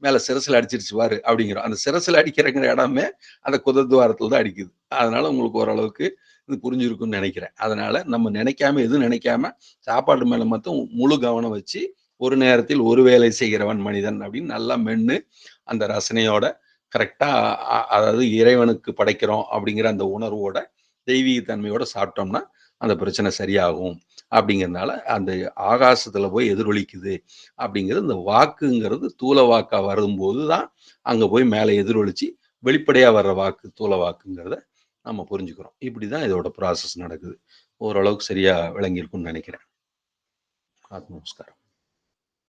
மேல சிரசுல அடிச்சிருச்சு பாரு அப்படிங்கிறோம். அந்த சிரசுல அடிக்கிறங்கிற இடமே அந்த குதத்துவாரத்துல தான் அடிக்குது. அதனால உங்களுக்கு ஓரளவுக்கு இது புரிஞ்சிருக்கும்னு நினைக்கிறேன். அதனால நம்ம நினைக்காம எதுவும் நினைக்காம சாப்பாடு மேல மட்டும் முழு கவனம் வச்சு ஒரு நேரத்தில் ஒரு வேலை செய்கிறவன் மனிதன் அப்படின்னு நல்லா மென்னு அந்த ரசனையோட கரெக்டா அதாவது இறைவனுக்கு படைக்கிறோம் அப்படிங்கிற அந்த உணர்வோட தெய்வீக தன்மையோட சாப்பிட்டோம்னா அந்த பிரச்சனை சரியாகும் அப்படிங்கிறதுனால அந்த ஆகாசத்துல போய் எதிரொலிக்குது அப்படிங்கிறது இந்த வாக்குங்கிறது தூல வாக்கா வரும்போது தான் அங்க போய் மேலே எதிரொலிச்சு வெளிப்படையா வர்ற வாக்கு தூல வாக்குங்கிறத நம்ம புரிஞ்சுக்கிறோம். இப்படிதான் இதோட ப்ராசஸ் நடக்குது. ஓரளவுக்கு சரியா விளங்கியிருக்கும்னு நினைக்கிறேன். ஆத்ம நமஸ்காரம்.